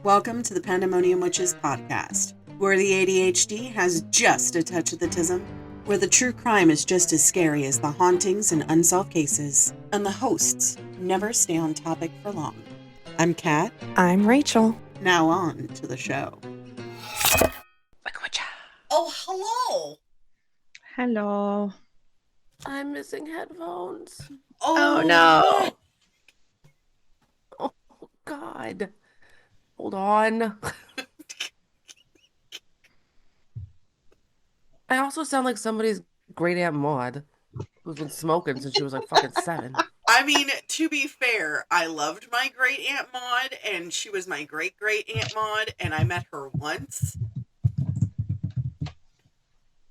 Welcome to the Pandemonium Witches podcast, where the ADHD has just a touch of the tism, where the true crime is just as scary as the hauntings and unsolved cases, and the hosts never stay on topic for long. I'm Kat. I'm Rachel. Now on to the show. Oh, hello! Hello. I'm missing headphones. Oh no. Oh, God. Hold on. I also sound like somebody's great Aunt Maud, who's been smoking since she was like fucking 7. I mean, to be fair, I loved my great Aunt Maud, and she was my great great Aunt Maud, and I met her once.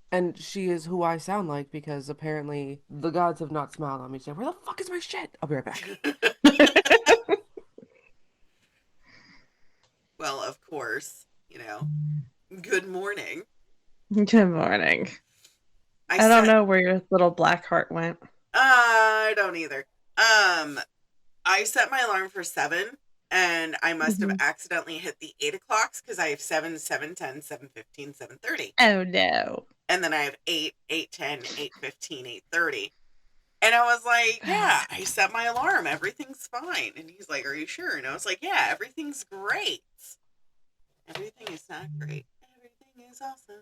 And she is who I sound like because apparently the gods have not smiled on me. So where the fuck is my shit? I'll be right back. Well, of course, good morning. Good morning. I don't know where your little black heart went. I don't either. I set my alarm for 7, and I must have accidentally hit the 8 o'clocks because I have 7, 7:10, 7:15, 7:30. Oh no. And then I have 8, 8:10, 8:15, 8:30. And I was like, yeah, I set my alarm. Everything's fine. And he's like, are you sure? And I was like, yeah, everything's great. Everything is not great. Everything is awesome.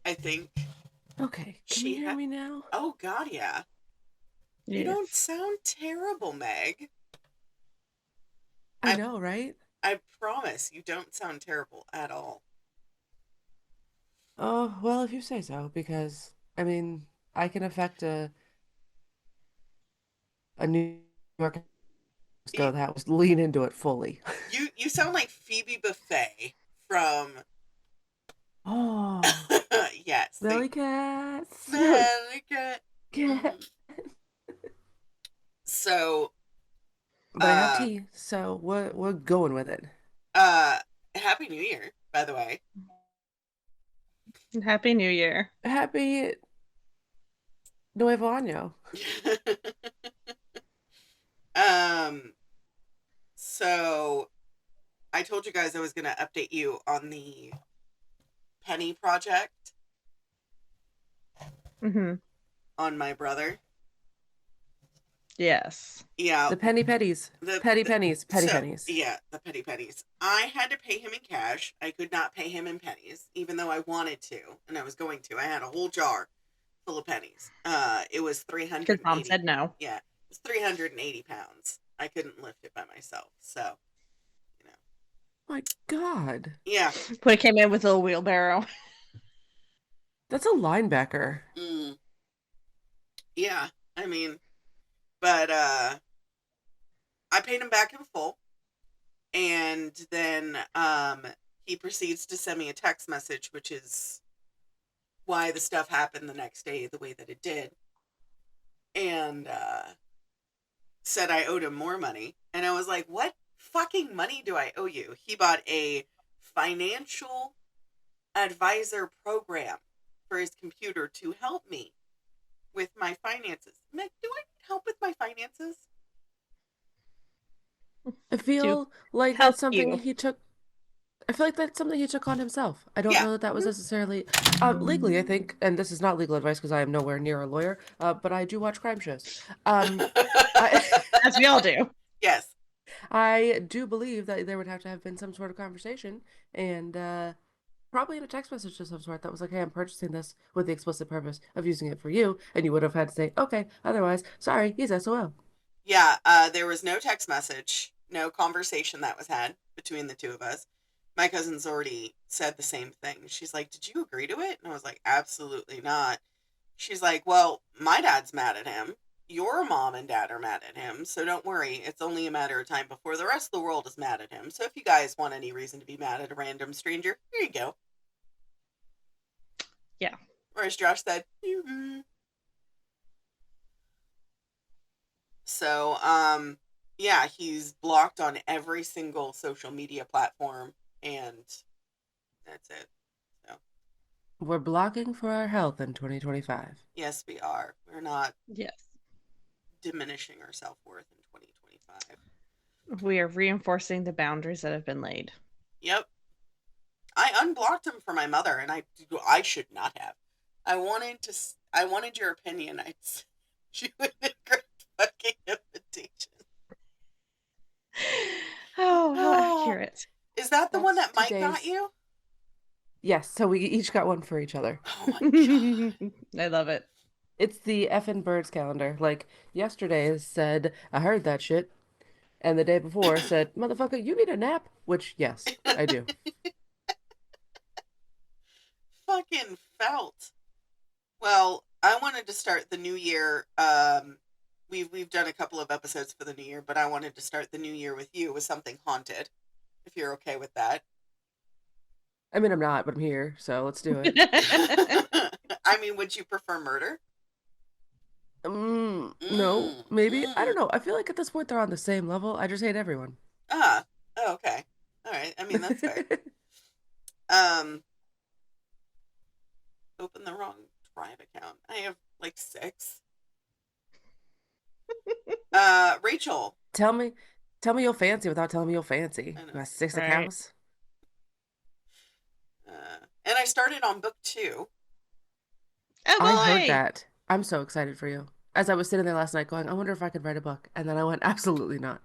I think. Okay. Can you hear me now? Oh, God, yeah. Yes. You don't sound terrible, Meg. I know, right? I promise you don't sound terrible at all. Oh, well, if you say so, because, I mean, I can affect a New York that was lean into it fully. You sound like Phoebe Buffay from... Oh. Yes. Belly cats. Belly cat. So... But I have tea, so we're going with it. Happy New Year, by the way. Happy New Year. Happy Nuevo Año. So I told you guys I was going to update you on the Penny project. On my brother. Yes. Yeah. The penny pennies. Petty pennies. Yeah, the petty pennies. I had to pay him in cash. I could not pay him in pennies, even though I wanted to, and I was going to. I had a whole jar full of pennies. It was 380. Because Mom said no. Yeah, it was 380 pounds. I couldn't lift it by myself, so, My God. Yeah. But it came in with a little wheelbarrow. That's a linebacker. Yeah, I mean... But I paid him back in full, and then he proceeds to send me a text message, which is why the stuff happened the next day the way that it did, and said I owed him more money. And I was like, what fucking money do I owe you? He bought a financial advisor program for his computer to help me with my finances. Meg, do I need help with my finances? I feel like that's something he took. I feel like that's something he took on himself. I don't know that was necessarily legally, I think, and this is not legal advice because I am nowhere near a lawyer, but I do watch crime shows. As we all do. Yes. I do believe that there would have to have been some sort of conversation, and probably in a text message of some sort that was like, hey, I'm purchasing this with the explicit purpose of using it for you. And you would have had to say, okay, otherwise, sorry, he's SOL. Yeah, there was no text message, no conversation that was had between the two of us. My cousin's already said the same thing. She's like, did you agree to it? And I was like, absolutely not. She's like, well, my dad's mad at him. Your mom and dad are mad at him. So don't worry. It's only a matter of time before the rest of the world is mad at him. So if you guys want any reason to be mad at a random stranger, here you go. Yeah. Or as Josh said, So, yeah, he's blocked on every single social media platform, and that's it. So we're blocking for our health in 2025. Yes, we are. We're not diminishing our self-worth in 2025. We are reinforcing the boundaries that have been laid. Yep. I unblocked him for my mother, and I should not have. I wanted your opinion. She would have great fucking invitation. Oh, how Oh, accurate. is that the one That's that Mike got you? Yes, so we each got one for each other. Oh my god. I love it. It's the effing birds calendar. Like yesterday said, I heard that shit. And the day before said, motherfucker, you need a nap? Which, yes, I do. Fucking felt. Well, I wanted to start the new year. We've done a couple of episodes for the new year, but I wanted to start the new year with you with something haunted, if you're okay with that. I mean, I'm not, but I'm here, so let's do it. I mean, would you prefer murder? No, maybe. I don't Mm. know. I feel like at this point they're on the same level. I just hate everyone. Ah, oh, okay. All right. I mean, that's fair. Um, Open the wrong tribe account. I have like 6. Rachel. Tell me you're fancy without telling me you're fancy. I know. My 6 Right. accounts. And I started on book 2. Oh boy! I heard that. I'm so excited for you. As I was sitting there last night going, I wonder if I could write a book. And then I went, absolutely not.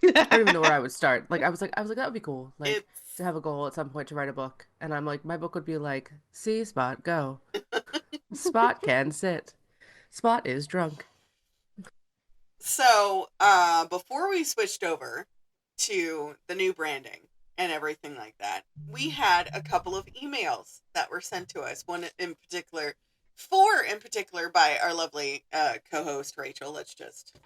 I don't even know where I would start. Like I was like, that would be cool. Like It's to have a goal at some point to write a book. And I'm like, my book would be like, see, Spot, go. Spot can sit. Spot is drunk. so before we switched over to the new branding and everything like that, we had a couple of emails that were sent to us. 4 in particular by our lovely co-host Rachel. Let's just.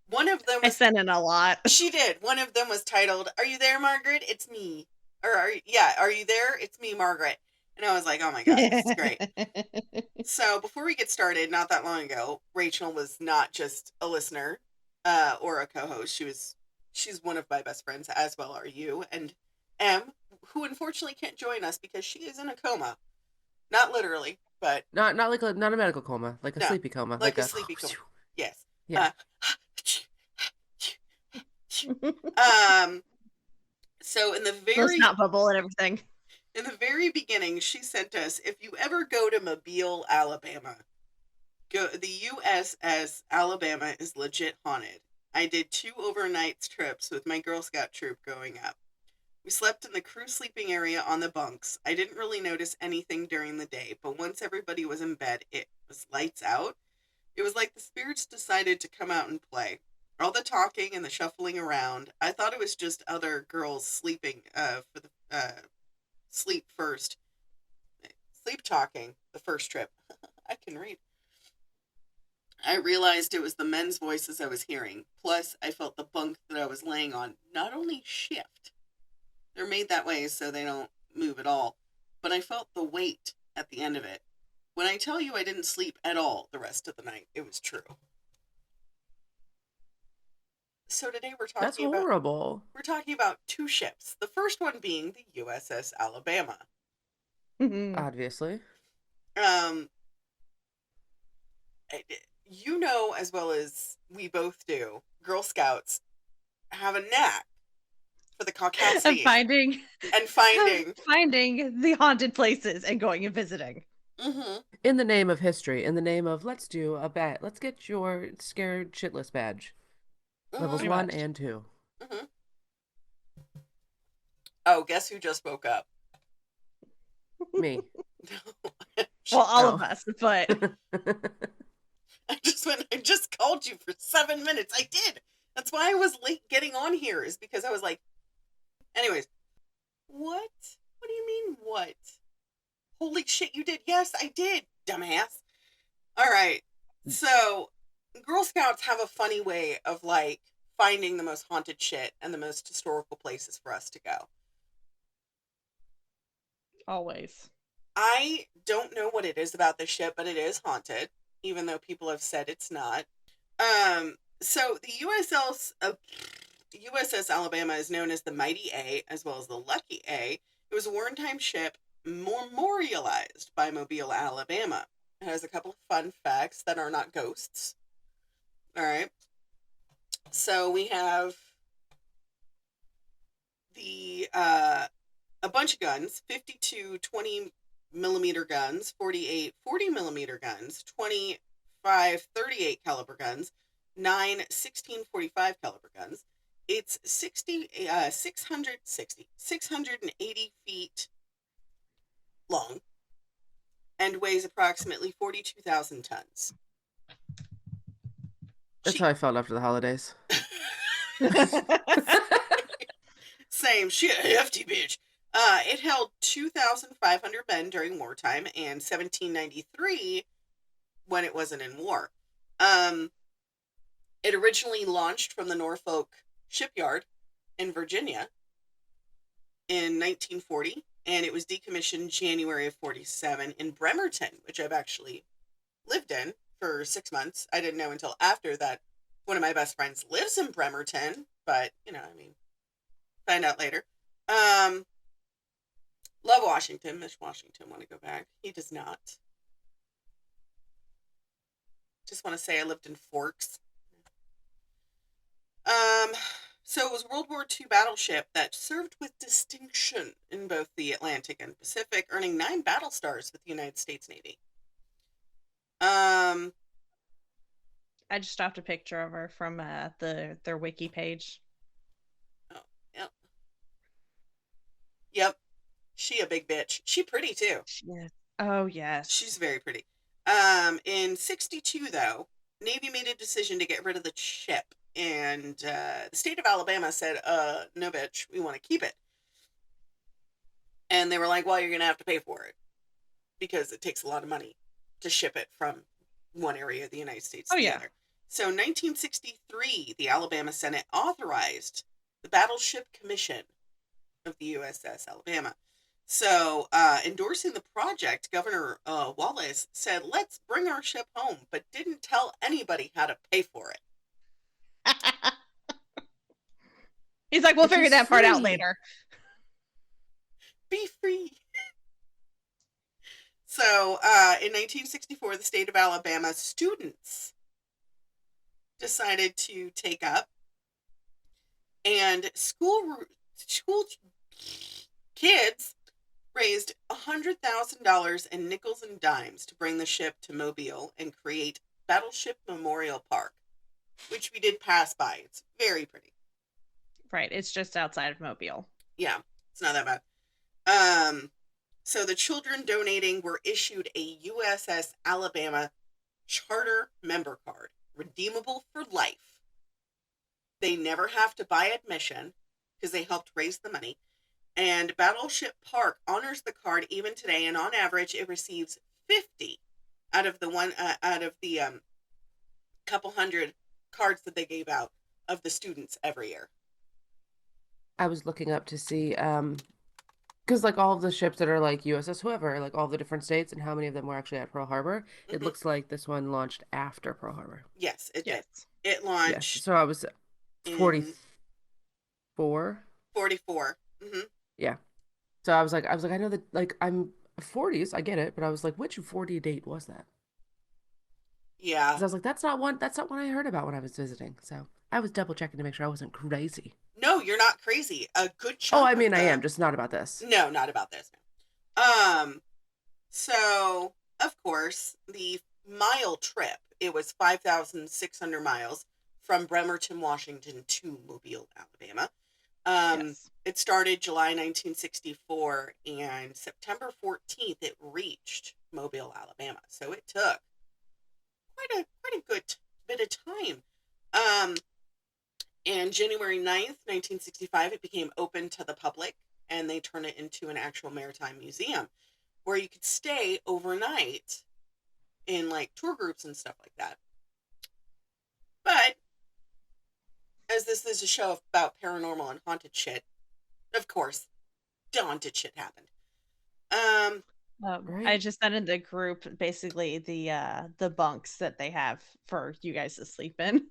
One of them I was. sent in a lot. She did. One of them was titled, "Are you there, Margaret? It's me." Or are you there? It's me, Margaret. And I was like, oh my god, this is great. So before we get started, not that long ago, Rachel was not just a listener or a co-host. She's one of my best friends, as well are you. And M, who unfortunately can't join us because she is in a coma. Not literally, but Not like not a medical coma, like a no, sleepy coma. like a sleepy coma. Yes. Yeah. So in the Little very snot bubble and everything. in the very beginning, she sent us, if you ever go to Mobile, Alabama, the USS Alabama is legit haunted. I did 2 overnight trips with my Girl Scout troop growing up. We slept in the crew sleeping area on the bunks. I didn't really notice anything during the day, but once everybody was in bed, it was lights out. It was like the spirits decided to come out and play. All the talking and the shuffling around, I thought it was just other girls sleeping for the sleep first. Sleep talking the first trip. I can read. I realized it was the men's voices I was hearing. Plus, I felt the bunk that I was laying on not only shift, they're made that way so they don't move at all, but I felt the weight at the end of it. When I tell you I didn't sleep at all the rest of the night, it was true. So today That's horrible. we're talking about 2 ships. The first one being the USS Alabama. Obviously. You know as well as we both do, Girl Scouts have a knack for the caucasity and finding the haunted places and going and visiting. Mm-hmm. In the name of history, in the name of let's do a bet. Let's get your scared shitless badge. Mm-hmm. Levels 1 and 2. Mm-hmm. Oh, guess who just woke up? Me. Well, all of us, but I just called you for 7 minutes. I did. That's why I was late getting on here, is because I was like, anyways, what? What do you mean, what? Holy shit, you did. Yes, I did, dumbass. All right. So, Girl Scouts have a funny way of, like, finding the most haunted shit and the most historical places for us to go. always. I don't know what it is about this ship, but it is haunted, even though people have said it's not. So the USS Alabama is known as the Mighty A, as well as the Lucky A. It was a wartime ship memorialized by Mobile, Alabama. It has a couple of fun facts that are not ghosts. All right. So we have the a bunch of guns, 52 20 millimeter guns, 48 40 millimeter guns, 25 38 caliber guns, 9 1645 caliber guns. It's 680 feet long and weighs approximately 42,000 tons. That's She how I felt after the holidays. Same. She a hefty bitch. It held 2,500 men during wartime and 1793 when it wasn't in war. Um, it originally launched from the Norfolk shipyard in Virginia in 1940, and it was decommissioned January of 47 in Bremerton, which I've actually lived in for 6 months. I didn't know until after that one of my best friends lives in Bremerton, but I mean, find out later. Um, Love Washington. Miss Washington want to go back. He does not. Just want to say I lived in Forks. Um, so it was a World War II battleship that served with distinction in both the Atlantic and Pacific, earning 9 battle stars with the United States Navy. Um, I just stopped a picture of her from their wiki page. oh, yep, yep. She a big bitch. She pretty too. Yes. Oh yes. She's very pretty. In 62, though, Navy made a decision to get rid of the ship. And the state of Alabama said, no, bitch, we want to keep it. And they were like, well, you're going to have to pay for it because it takes a lot of money to ship it from one area of the United States to Oh the yeah. other. So in 1963, the Alabama Senate authorized the Battleship Commission of the USS Alabama. So, endorsing the project, Governor Wallace said, let's bring our ship home, but didn't tell anybody how to pay for it. He's like, we'll If figure he's that part out free. later. Be free. So, in 1964, the state of Alabama students decided to take up, and school kids raised $100,000 in nickels and dimes to bring the ship to Mobile and create Battleship Memorial Park, which we did pass by. It's very pretty. Right. It's just outside of Mobile. Yeah, it's not that bad. So the children donating were issued a USS Alabama charter member card, redeemable for life. They never have to buy admission because they helped raise the money. And Battleship Park honors the card even today, and on average, it receives 50 out of the couple hundred cards that they gave out of the students every year. I was looking up to see, because like all of the ships that are like USS whoever, like all the different states and how many of them were actually at Pearl Harbor, it looks like this one launched after Pearl Harbor. Yes, it Yes. did. It Yes. launched So I was in 44. 44. Yeah. So I was like, I know that like I'm 40s, I get it, but I was like, which 40 date was that? Yeah. Because I was like, that's not one I heard about when I was visiting. So I was double checking to make sure I wasn't crazy. No, you're not crazy. A good Oh, chunk I mean, of I the... am, just not about this. No, not about this. No. So, of course, the mile trip, it was 5,600 miles from Bremerton, Washington to Mobile, Alabama. Yes. It started July 1964, and September 14th, it reached Mobile, Alabama. So it took quite a good bit of time. And January 9th, 1965, it became open to the public, and they turned it into an actual maritime museum where you could stay overnight in like tour groups and stuff like that. But as this is a show about paranormal and haunted shit, of course, the haunted shit happened. Right? I just sent in the group basically the bunks that they have for you guys to sleep in.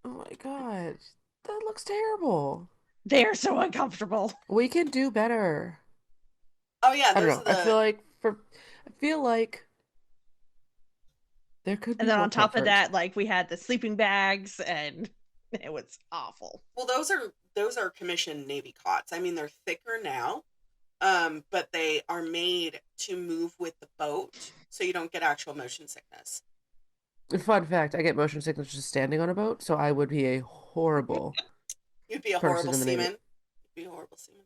Oh my God. That looks terrible. They are so uncomfortable. We can do better. Oh yeah, I don't those know. are the... I feel like There could be And then more on top of comfort. that, like we had the sleeping bags, and it was awful. Well, those are commissioned Navy cots. I mean, they're thicker now, but they are made to move with the boat, so you don't get actual motion sickness. Fun fact, I get motion sickness just standing on a boat, so I would be a horrible You'd be a person horrible in the Navy. seaman. You'd be a horrible seaman.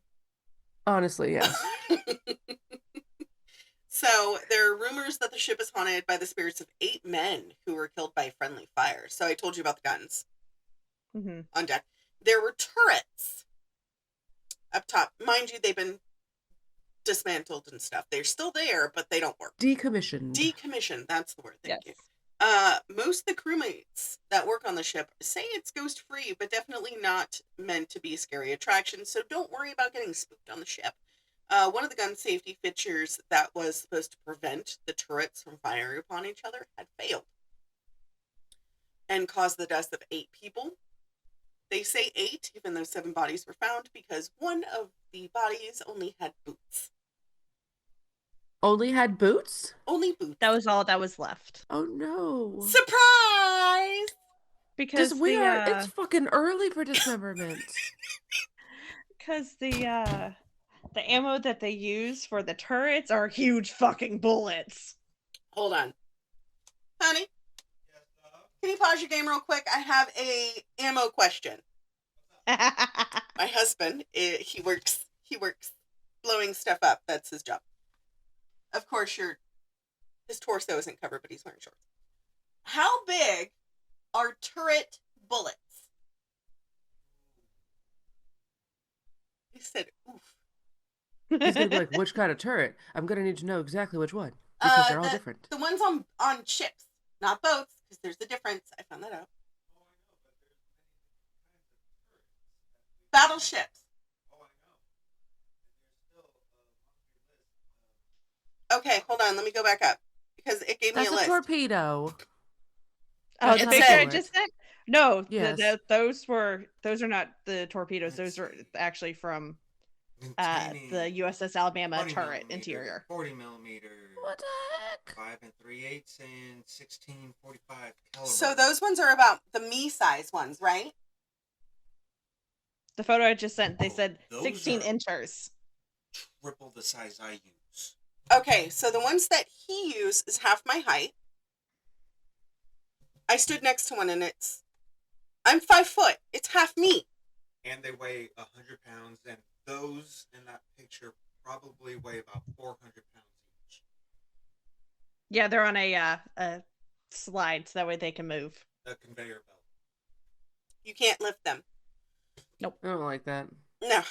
Honestly, yes. So there are rumors that the ship is haunted by the spirits of 8 men who were killed by friendly fire. So I told you about the guns Mm-hmm. on deck. There were turrets up top. Mind you, they've been dismantled and stuff. They're still there, but they don't work. Decommissioned. Decommissioned, that's the word. Thank Yes. you. Most of the crewmates that work on the ship say it's ghost free, but definitely not meant to be a scary attraction, so don't worry about getting spooked on the ship. One of the gun safety features that was supposed to prevent the turrets from firing upon each other had failed and caused the deaths of 8 people. They say 8, even though 7 bodies were found, because one of the bodies only had boots. Only had boots? Only boots. That was all that was left. Oh no. Surprise! Because it's fucking early for dismemberment. because the ammo that they use for the turrets are huge fucking bullets. Hold on. Honey, can you pause your game real quick? I have a ammo question. My husband, he works blowing stuff up. That's his job. Of course, his torso isn't covered, but he's wearing shorts. How big are turret bullets? He said, oof. He's gonna be like, which kind of turret? I'm gonna need to know exactly which one. Because they're all different. The ones on ships, not boats, because there's a difference. I found that out. Battleships. Okay, hold on. Let me go back up because it gave me That's a a list. torpedo. Oh, That's the It picture said- I just sent? No, Yes. those are not the torpedoes. Those are actually from the USS Alabama 20 turret millimeter, interior. 40 millimeter. What the heck? 5 3/8 and 1645 caliber. So those ones are about the me size ones, right? The photo I just sent, they said Those 16 are- inches. triple the size I use. Okay, so the ones that he used is half my height. I stood next to one and I'm 5 foot. It's half me. And they weigh 100 pounds, and those in that picture probably weigh about 400 pounds each. Yeah, they're on a slide, so that way they can move. A conveyor belt. You can't lift them. I don't like that. No.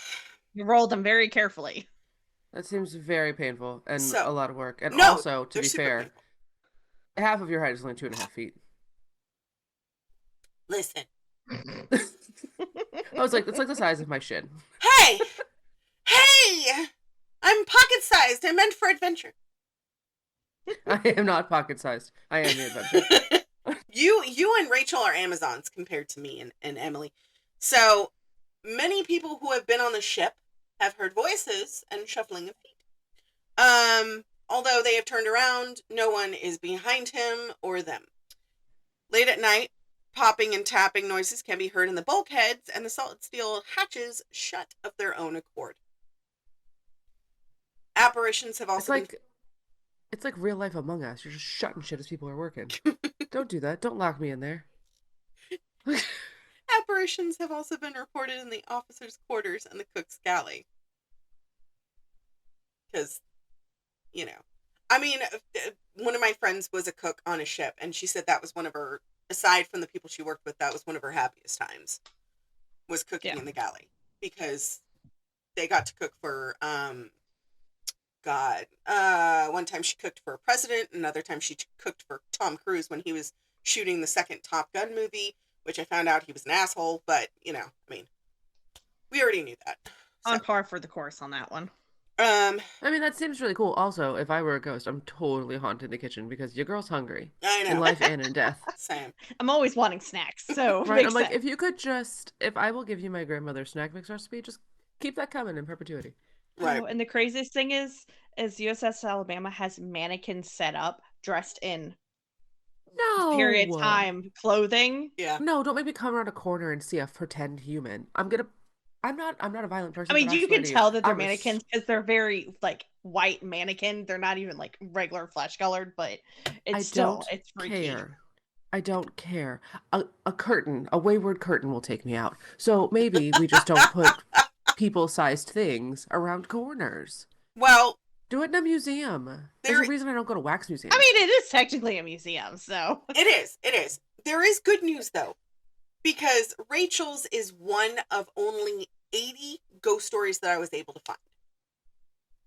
You roll them very carefully. That seems very painful and So- a lot of work. And No, also, to they're be super fair, painful. half of your height is only 2.5 feet. Listen. I was like, it's like the size of my shin. Hey! Hey! I'm pocket sized. I'm meant for adventure. I am not pocket sized. I am the adventure. You and Rachel are Amazons compared to me and Emily. So many people who have been on the ship have heard voices and shuffling of feet. Although they have turned around, no one is behind him or them. Late at night, popping and tapping noises can be heard in the bulkheads, and the solid steel hatches shut of their own accord. Apparitions have also It's like real life Among Us. You're just shutting shit as people are working. Don't do that. Don't lock me in there. Apparitions have also been reported in the officers' quarters and the cook's galley. Because, I mean, one of my friends was a cook on a ship, and she said that was one of her, aside from the people she worked with, that was one of her happiest times, was cooking in the galley. Because they got to cook for, one time she cooked for a president, another time she cooked for Tom Cruise when he was shooting the second Top Gun movie, which I found out he was an asshole, but, I mean, we already knew that. On par for the course on that one. I mean, that seems really cool. Also, if I were a ghost, I'm totally haunting the kitchen because your girl's hungry. I know. In life and in death. Same. I'm always wanting snacks, so Right? makes I'm like, sense. if you could if I will give you my grandmother's snack mix recipe, just keep that coming in perpetuity. Right. Oh, and the craziest thing is USS Alabama has mannequins set up dressed in period No. time clothing. Yeah. No, don't make me come around a corner and see a pretend human. I'm not a violent person, I mean, but I you swear can to you, tell that they're I'm mannequins because they're very like white mannequin. They're not even like regular flesh colored, but I it's don't it's freaky. care. I don't care. A wayward curtain will take me out. So maybe we just don't put people-sized things around corners. Well, Do it in a museum. There's there a reason I don't go to wax I museums. mean, it is technically a museum, so it is. It is. There is good news though, because Rachel's is one of only 80 ghost stories that I was able to find.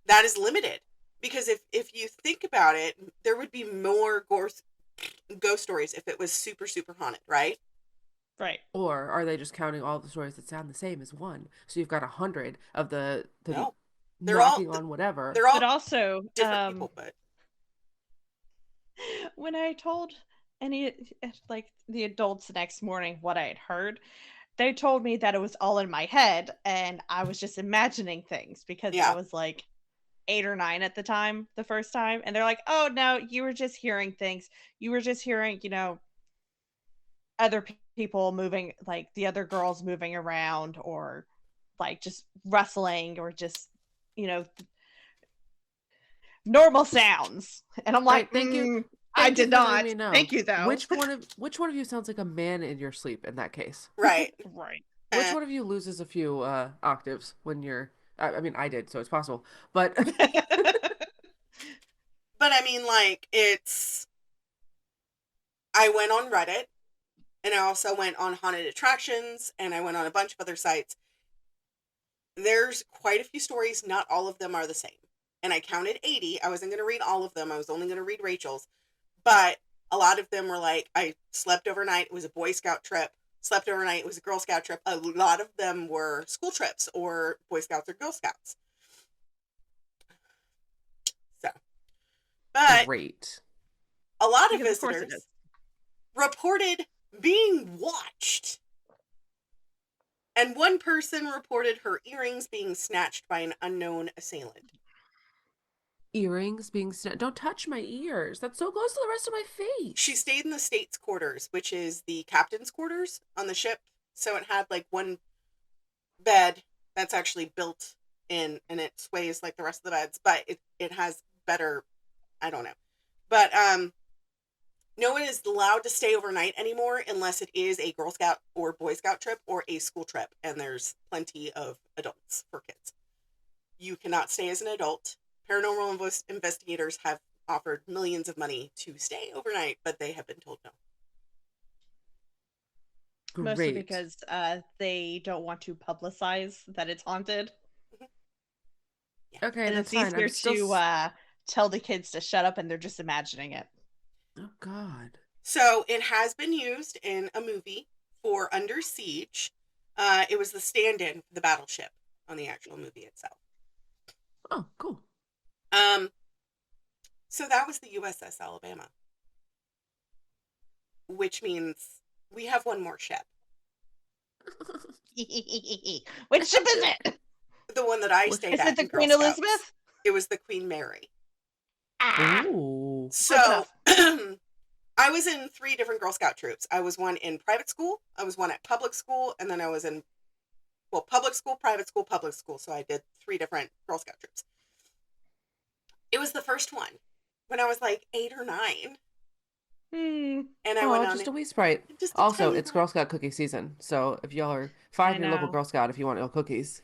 That is limited because if you think about it, there would be more ghost stories if it was super super haunted, right? right. Or are they just counting all the stories that sound the same as one? So you've got 100 of the No, they're all knocking on whatever. they're all But also, different people, but when I told any like the adults the next morning what I had heard, they told me that it was all in my head and I was just imagining things because I yeah, was like 8 or 9 at the time, the first time, and they're like, "Oh no, you were just hearing things. You were just hearing, other people moving, like the other girls moving around, or like just rustling, or just you know normal sounds." And I'm All right, like, thank you. I Thank you did for letting not. me know. Thank you, though. Which one of you sounds like a man in your sleep in that case? right. Right. Which Eh. one of you loses a few octaves when you're I mean I did, so it's possible. But But I mean, like, I went on Reddit, and I also went on Haunted Attractions, and I went on a bunch of other sites. There's quite a few stories. Not all of them are the same. And I counted 80. I wasn't going to read all of them. I was only going to read Rachel's. But a lot of them were like, I slept overnight. It was a Boy Scout trip. Slept overnight. It was a Girl Scout trip. A lot of them were school trips or Boy Scouts or Girl Scouts. So, but great. a lot of Because of course it visitors is. reported being watched. And one person reported her earrings being snatched by an unknown assailant. Earrings being don't touch my ears. That's so close to the rest of my face. She stayed in the state's quarters, which is the captain's quarters on the ship. So it had like one bed that's actually built in, and it sways like the rest of the beds, but it has better, I don't know. But no one is allowed to stay overnight anymore unless it is a Girl Scout or Boy Scout trip or a school trip, and there's plenty of adults for kids. You cannot stay as an adult. Paranormal investigators have offered millions of money to stay overnight, but they have been told no. Mostly Great. because they don't want to publicize that it's haunted. Okay, And that's it's fine. easier I'm still to tell the kids to shut up and they're just imagining it. Oh God. So it has been used in a movie for Under Siege. It was the stand-in for the battleship on the actual movie itself. Oh, cool. So that was the USS Alabama, which means we have one more ship. Which ship is it? The one that I Which- stayed Is at it the in Girl Queen Scouts. Elizabeth? It was the Queen Mary. Ah, Ooh. So I was in 3 different Girl Scout troops. I was one in private school, I was one at public school, and then I was in, public school, private school, public school. So I did 3 different Girl Scout troops. It was the first one when I was like 8 or 9. And I went on just a wee sprite. just a Also, tiny it's one. Girl Scout cookie season. So if y'all are find your local know. Girl Scout if you want ill cookies.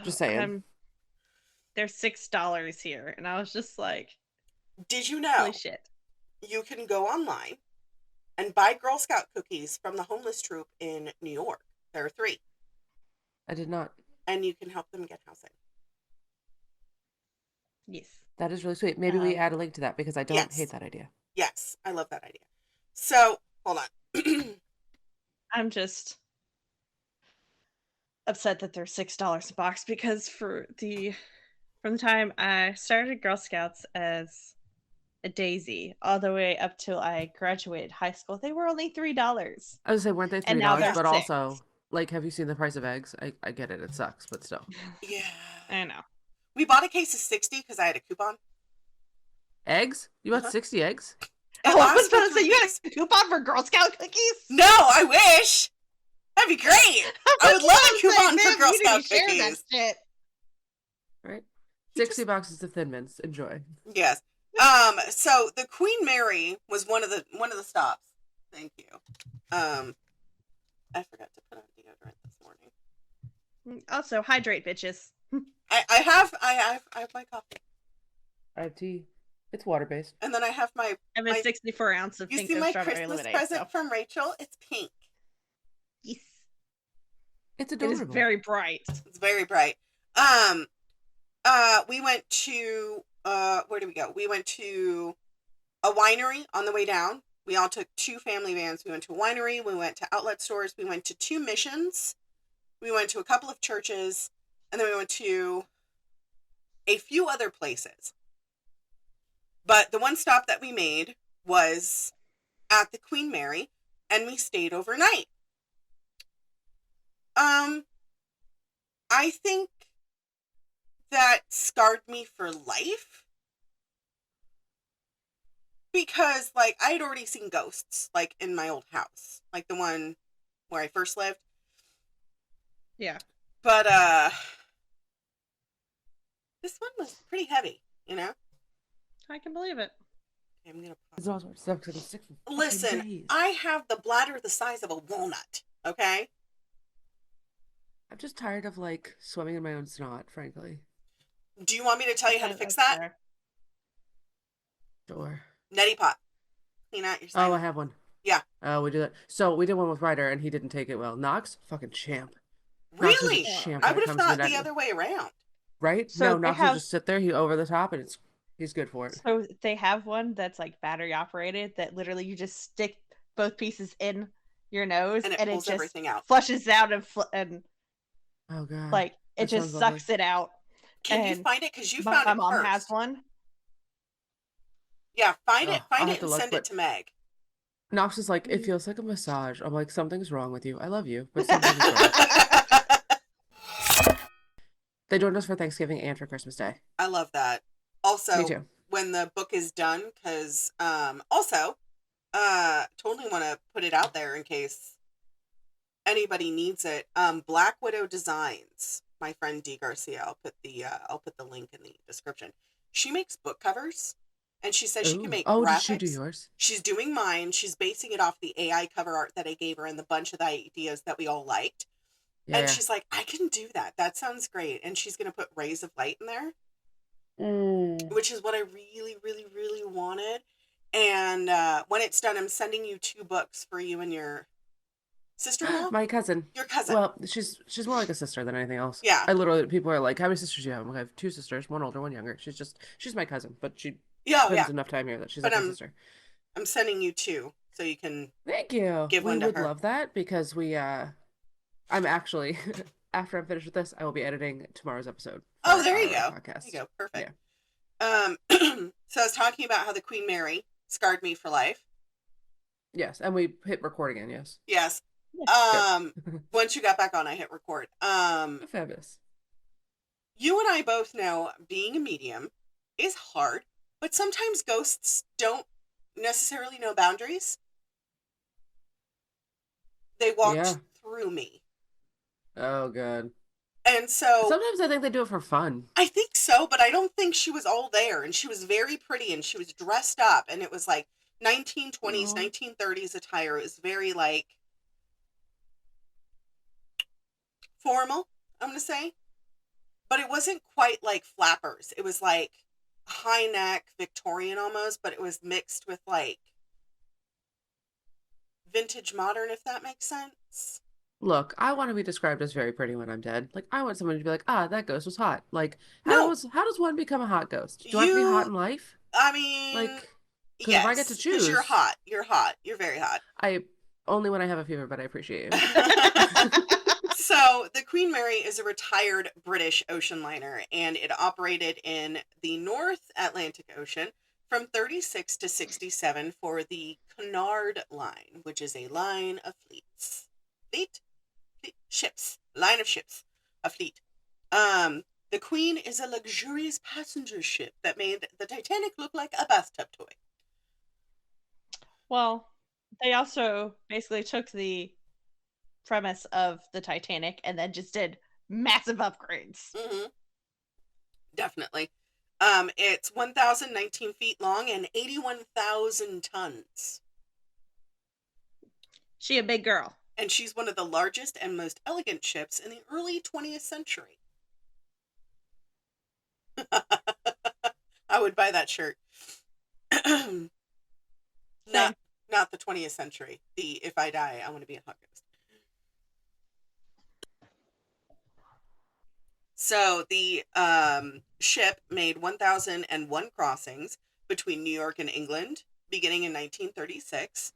Just saying. They're $6 here, and I was just like, Did you know holy shit. you can go online and buy Girl Scout cookies from the homeless troop in New York? There are 3. I did not. And you can help them get housing. Yes. That is really sweet. Maybe we add a link to that because I don't Yes. hate that idea. Yes, I love that idea. So, hold on. I'm just upset that they're $6 a box because from the time I started Girl Scouts as a daisy all the way up till I graduated high school, they were only $3. I was gonna say, weren't they And now $3? they're But 6. also, like, have you seen the price of eggs? I get it. It sucks, but still. Yeah. I know. We bought a case of 60 because I had a coupon. Eggs? You bought Uh-huh. 60 eggs? It Oh, I was lasts for about to say 3 you weeks. got a coupon for Girl Scout cookies. No, I wish. That'd be great. I would love a coupon for Girl you need Scout to share that cookies. shit. Right? You 60 boxes of Thin Mints. Enjoy. Yes. So the Queen Mary was one of the stops. Thank you. I forgot to put on deodorant this morning. Also, hydrate, bitches. I have my coffee, I have tea. It's water based. and then I have I have a my 64 ounce of you pink see my strawberry Christmas lemonade. present So. from Rachel? It's pink. Yes. It's It is adorable. very bright. It's very bright. We went to where did we go? We went to a winery on the way down. We all took 2 family vans. We went to a winery. We went to outlet stores. We went to 2 missions. We went to a couple of churches, and then we went to a few other places. But the one stop that we made was at the Queen Mary, and we stayed overnight. I think that scarred me for life. Because, like, I had already seen ghosts, like, in my old house. Like, the one where I first lived. Yeah. But, this one was pretty heavy, you know? I can believe it. Okay, I'm gonna It's pause. all sorts of stuff 'cause it's 6 fucking Listen, days. I have the bladder the size of a walnut, okay? I'm just tired of like swimming in my own snot, frankly. Do you want me to tell you how to Yeah, fix that's that? fair. Sure. Neti pot. Clean out your Oh, I slime. have one. Yeah. We do that. So we did one with Ryder, and he didn't take it well. Knox, fucking champ. Knox is a Really? champ I when it would have comes to thought the that. other way around. Right? So No, they Knox will have just sit there. He over the top, and he's good for it. so they have one that's like battery operated that literally you just stick both pieces in your nose And it and it pulls just everything out. flushes out and Oh god. like it That just sounds lovely. sucks it out. Can you And find it? Because you my found it mom first. has one. Yeah, find Ugh, it I'll have and to look, send it but to Meg. Knox is like, it Mm. feels like a massage. I'm like, something's wrong with you. I love you, but something's wrong. They joined us for Thanksgiving and for Christmas Day. I love that. Me Also, too. when the book is done, because totally want to put it out there in case anybody needs it. Black Widow Designs, my friend D Garcia. I'll put the link in the description. She makes book covers, and she says she can Ooh. make Oh, graphics. did she do yours? She's doing mine. She's basing it off the AI cover art that I gave her and the bunch of the ideas that we all liked. Yeah. And she's like, I can do that. That sounds great. And she's going to put rays of light in there, Mm. which is what I really, really, really wanted. And when it's done, I'm sending you 2 books for you and your sister-in-law? My cousin. Your cousin. Well, she's more like a sister than anything else. Yeah. I literally, people are like, how many sisters do you have? I'm like, I have 2 sisters, one older, one younger. She's my cousin, but she Yeah, spends yeah. enough time here that she's But like my sister. I'm sending you 2 so you can. Thank you. Give We one to would her. love that because I'm actually after I'm finished with this, I will be editing tomorrow's episode. Oh, there you our go. Podcast. There you go. Perfect. So I was talking about how the Queen Mary scarred me for life. Yes, and we hit record again. Yes. Yes. Good. Once you got back on, I hit record. Fabulous. You and I both know being a medium is hard, but sometimes ghosts don't necessarily know boundaries. They walked Yeah. through me. Oh god. And so Sometimes I think they do it for fun. I think so, but I don't think she was all there. And she was very pretty and she was dressed up. And it was like 1920s, Aw. 1930s attire. It was very like formal, I'm going to say. But it wasn't quite like flappers. It was like high neck, Victorian almost, but it was mixed with like vintage modern, if that makes sense. Look, I want to be described as very pretty when I'm dead. Like, I want someone to be like, ah, that ghost was hot. Like, No. how does one become a hot ghost? Do I have to be hot in life? I mean, Like, 'cause yes, if I get to 'cause you're choose- hot. You're hot. You're very hot. I only when I have a fever, but I appreciate you. So the Queen Mary is a retired British ocean liner, and it operated in the North Atlantic Ocean from 36 to 67 for the Cunard Line, which is a line of fleets. Ships. Line of ships. A fleet. The Queen is a luxurious passenger ship that made the Titanic look like a bathtub toy. Well, they also basically took the premise of the Titanic and then just did massive upgrades. Mm-hmm. Definitely. It's 1,019 feet long and 81,000 tons. She a big girl. And she's one of the largest and most elegant ships in the early 20th century. I would buy that shirt. Same. Not the 20th century. The if I die, I want to be a hot ghost. So the ship made 1,001 crossings between New York and England, beginning in 1936.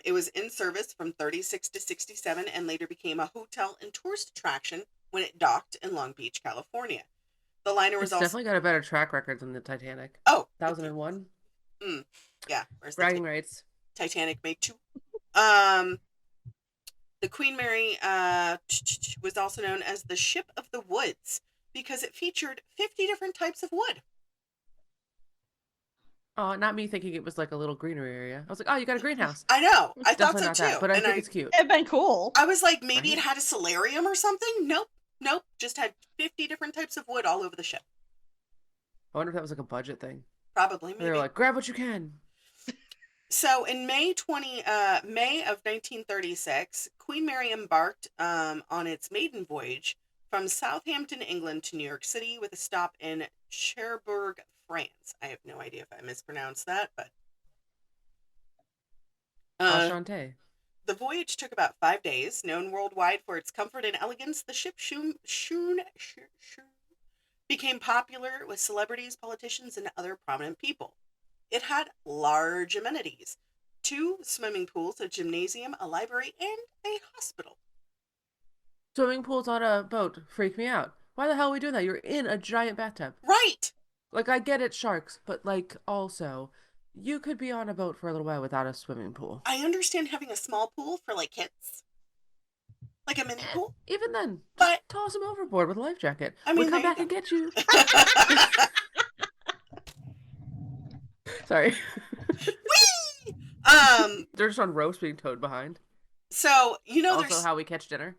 It was in service from 36 to 67 and later became a hotel and tourist attraction when it docked in Long Beach, California. The liner was It's also... definitely got a better track record than the Titanic. Oh! 1001? Yeah. Where's the Bragging rights. Titanic made 2. The Queen Mary was also known as the Ship of the Woods because it featured 50 different types of wood. Oh, not me thinking it was like a little greenery area. I was like, oh, you got a greenhouse. I know. I thought Definitely so not too. that, but I And think it's cute. It'd been cool. I was like, maybe Right? it had a solarium or something. Nope. Just had 50 different types of wood all over the ship. I wonder if that was like a budget thing. Probably, maybe. They were like, grab what you can. So in May of 1936, Queen Mary embarked on its maiden voyage from Southampton, England to New York City with a stop in Cherbourg, France. I have no idea if I mispronounced that, but Enchanté. the voyage took about 5 days. Known worldwide for its comfort and elegance, the ship became popular with celebrities, politicians, and other prominent people. It had large amenities: 2 swimming pools, a gymnasium, a library, and a hospital. Swimming pools on a boat freak me out. Why the hell are we doing that? You're in a giant bathtub. Right! Like, I get it, sharks, but like, also, you could be on a boat for a little while without a swimming pool. I understand having a small pool for, like, kids. Like a mini pool. Even then, But just toss them overboard with a life jacket. I mean, we'll come there you back go. and get you. Sorry. Whee! They're just on ropes being towed behind. So, you know, Also, there's... how we catch dinner.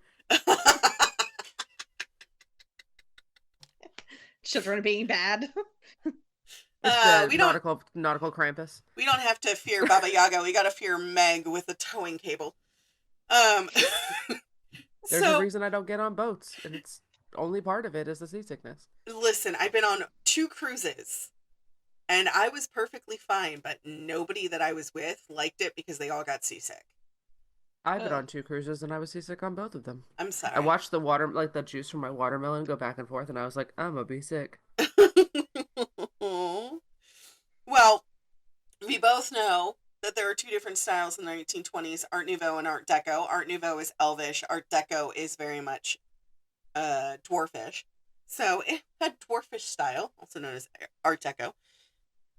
Children being bad. It's the we don't nautical Krampus. we don't have to fear Baba Yaga. We gotta fear Meg with a towing cable. Um, There's so a reason I don't get on boats, and it's only part of it is the seasickness. listen, I've been on 2 cruises, and I was perfectly fine, but nobody that I was with liked it because they all got seasick. I've been Ugh. on 2 cruises, and I was seasick on both of them. I'm sorry. I watched the water, like the juice from my watermelon, go back and forth, and I was like, I'm gonna be sick. Well, we both know that there are 2 different styles in the 1920s: Art Nouveau and Art Deco. Art Nouveau is elvish. Art Deco is very much dwarfish. So it had dwarfish style, also known as Art Deco,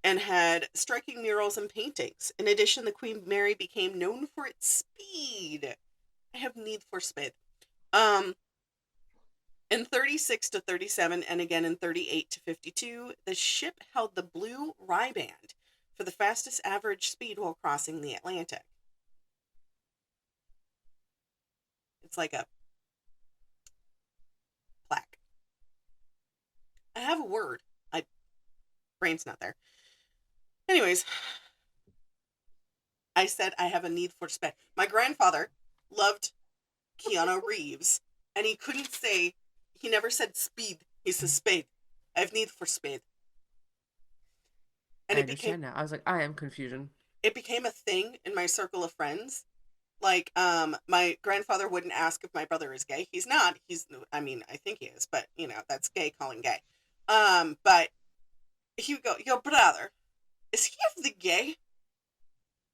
and had striking murals and paintings. In addition, the Queen Mary became known for its speed. I have need for speed. In 36 to 37 and again in 38 to 52, the ship held the blue riband for the fastest average speed while crossing the Atlantic. It's like a plaque. I have a word. My brain's not there. Anyways, I said I have a need for speed. My grandfather loved Keanu Reeves, and he couldn't say, he never said speed. He says spade. I have need for speed. And I it understand now. I was like, I am confusion. became a thing in my circle of friends. Like, my grandfather wouldn't ask if my brother is gay. He's not. I mean, I think he is, but, you know, that's gay calling gay. But he would go, your brother, is he of the gay?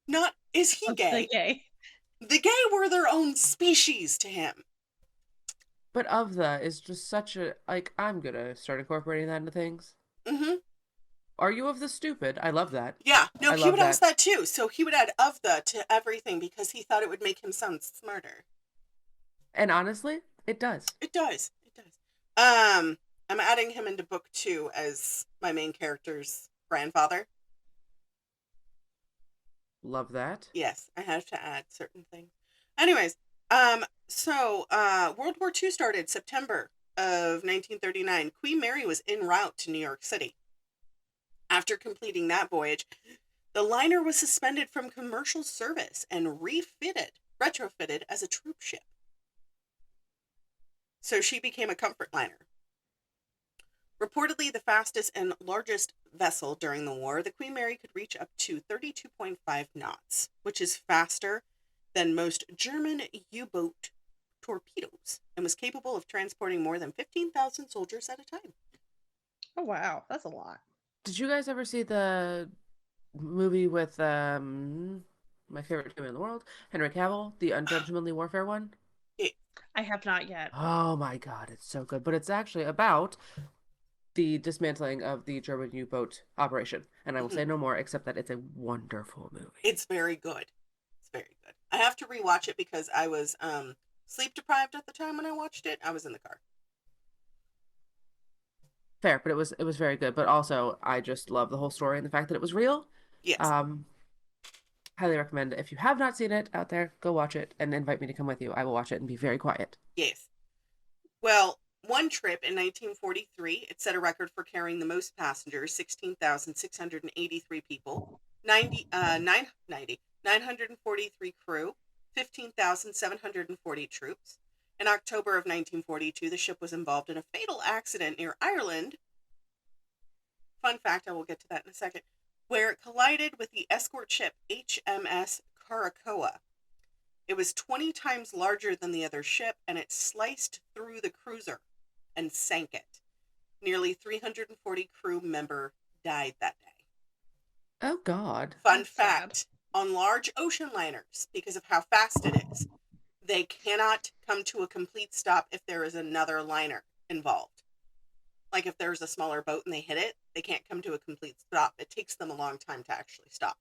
Not, is he gay? Okay. The gay were their own species to him. But of the is just such a, like, I'm gonna start incorporating that into things. Mm-hmm. Are you of the stupid? I love that. Yeah, no, I he love would that. ask that too. So he would add of the to everything because he thought it would make him sound smarter. And honestly, it does. It does. It does. I'm adding him into book 2 as my main character's grandfather. Love that. Yes, I have to add certain things. Anyways, World War II started September of 1939. Queen Mary was en route to New York City. After completing that voyage, the liner was suspended from commercial service and retrofitted as a troop ship. So she became a comfort liner. Reportedly the fastest and largest vessel during the war, the Queen Mary could reach up to 32.5 knots, which is faster than most German U-boat torpedoes, and was capable of transporting more than 15,000 soldiers at a time. Oh wow, that's a lot. Did you guys ever see the movie with my favorite human in the world, Henry Cavill, the Ungentlemanly Warfare one? I have not yet. Oh my god, it's so good. But it's actually about the dismantling of the German U-boat operation. And I will say no more, except that it's a wonderful movie. It's very good. It's very good. I have to rewatch it because I was sleep deprived at the time when I watched it. I was in the car. Fair, but it was very good. But also, I just love the whole story and the fact that it was real. Yes. Highly recommend it. If you have not seen it out there, go watch it and invite me to come with you. I will watch it and be very quiet. Yes. Well, one trip in 1943, it set a record for carrying the most passengers, 16,683 people, 943 crew, 15,740 troops. In October of 1942, the ship was involved in a fatal accident near Ireland. Fun fact, I will get to that in a second, where it collided with the escort ship HMS Caracoa. It was 20 times larger than the other ship, and it sliced through the cruiser and sank it. Nearly 340 crew member died that day. Oh, God. Fun That's fact, sad. on large ocean liners, because of how fast it is, they cannot come to a complete stop if there is another liner involved. Like if there's a smaller boat and they hit it, they can't come to a complete stop. It takes them a long time to actually stop.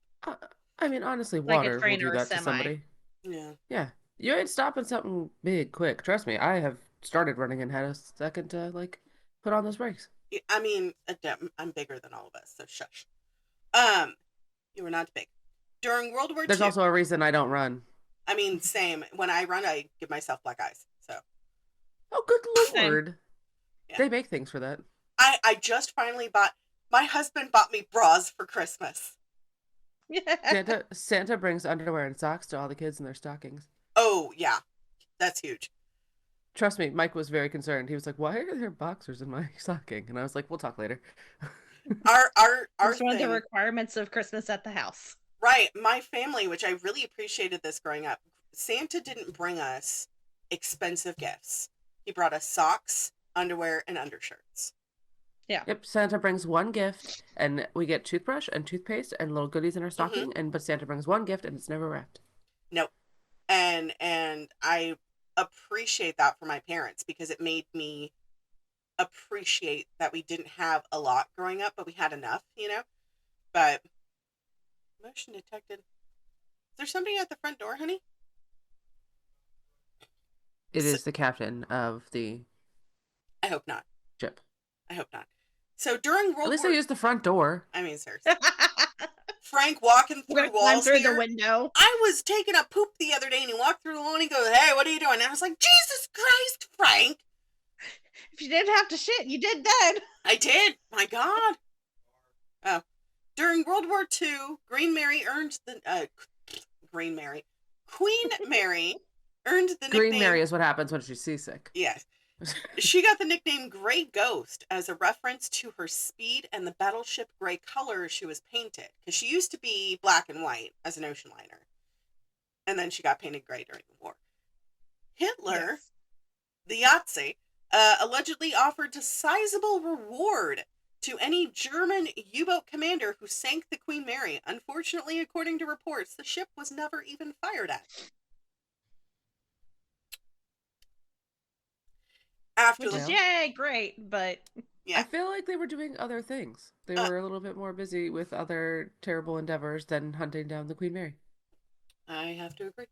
I mean, honestly, Like a water will train do or a that to semi. somebody. Yeah. Yeah. You ain't stopping something big quick. Trust me, I have started running and had a second to, like, put on those brakes. I mean, I'm bigger than all of us, so shush. You are not big. During World War There's II, also a reason I don't run. I mean, same. When I run, I give myself black eyes. So Oh, good Same. lord. Yeah. They make things for that. I just finally my husband bought me bras for Christmas. Santa brings underwear and socks to all the kids in their stockings. Oh yeah, that's huge. Trust me, Mike was very concerned. He was like, "Why are there boxers in my stocking?" And I was like, "We'll talk later." Our It's one of the thing, requirements of Christmas at the house. right? My family, which I really appreciated this growing up, Santa didn't bring us expensive gifts. He brought us socks, underwear, and undershirts. Yep, Santa brings one gift, and we get toothbrush and toothpaste and little goodies in our stocking. But Santa brings one gift, and it's never wrapped. Nope. And I appreciate that for my parents because it made me appreciate that we didn't have a lot growing up, but we had enough, you know. But motion detected. Is there somebody at the front door, honey? It is the captain of the I hope not. ship. I hope not. So during World At least War, they used the front door. I mean, seriously, Frank walking We're through gonna climb walls through here. the window. I was taking a poop the other day, and he walked through the wall, and he goes, "Hey, what are you doing?" And I was like, "Jesus Christ, Frank!" If you didn't have to shit, you did then. I did. My God. Oh, during World War II, Queen Mary earned the Queen Mary earned the Green nickname. Mary is what happens when she's seasick. Yes. She got the nickname Gray Ghost as a reference to her speed and the battleship gray color she was painted. Because she used to be black and white as an ocean liner. And then she got painted gray during the war. Hitler, the Yahtzee, allegedly offered a sizable reward to any German U-boat commander who sank the Queen Mary. Unfortunately, according to reports, the ship was never even fired at. After Which the is yay, great, but yeah. I feel like they were doing other things. They were a little bit more busy with other terrible endeavors than hunting down the Queen Mary. I have to agree.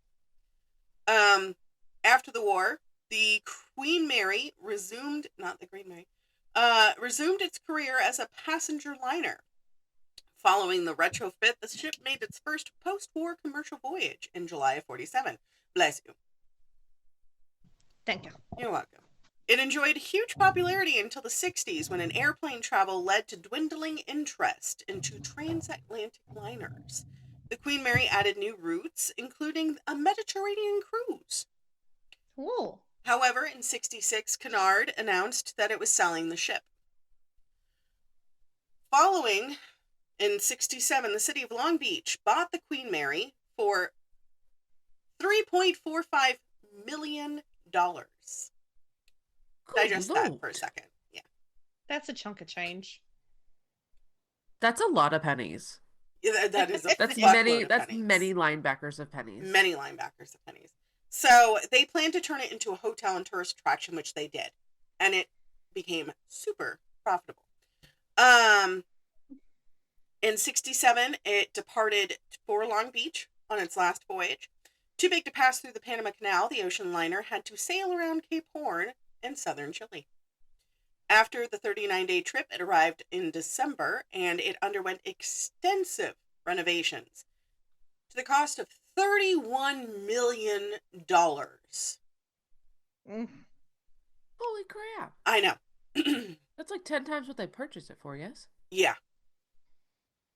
After the war, the Queen Mary resumed its career as a passenger liner. Following the retrofit, the ship made its first post-war commercial voyage in July of 47. Bless you. Thank you. You're welcome. It enjoyed huge popularity until the 60s when an airplane travel led to dwindling interest into transatlantic liners. The Queen Mary added new routes, including a Mediterranean cruise. Ooh. However, in 66, Cunard announced that it was selling the ship. Following, in 67, the city of Long Beach bought the Queen Mary for $3.45 million. Digest that for a second. Yeah. That's a chunk of change. That's a lot of pennies. Yeah, that is a That's fuckload of that's pennies. many linebackers of pennies. Many linebackers of pennies. So they planned to turn it into a hotel and tourist attraction, which they did. And it became super profitable. In 67, it departed for Long Beach on its last voyage. Too big to pass through the Panama Canal, the ocean liner had to sail around Cape Horn in southern Chile. After the 39-day trip, it arrived in December, and it underwent extensive renovations to the cost of $31 million. Mm. Holy crap. I know. That's like 10 times what they purchased it for, yes? Yeah,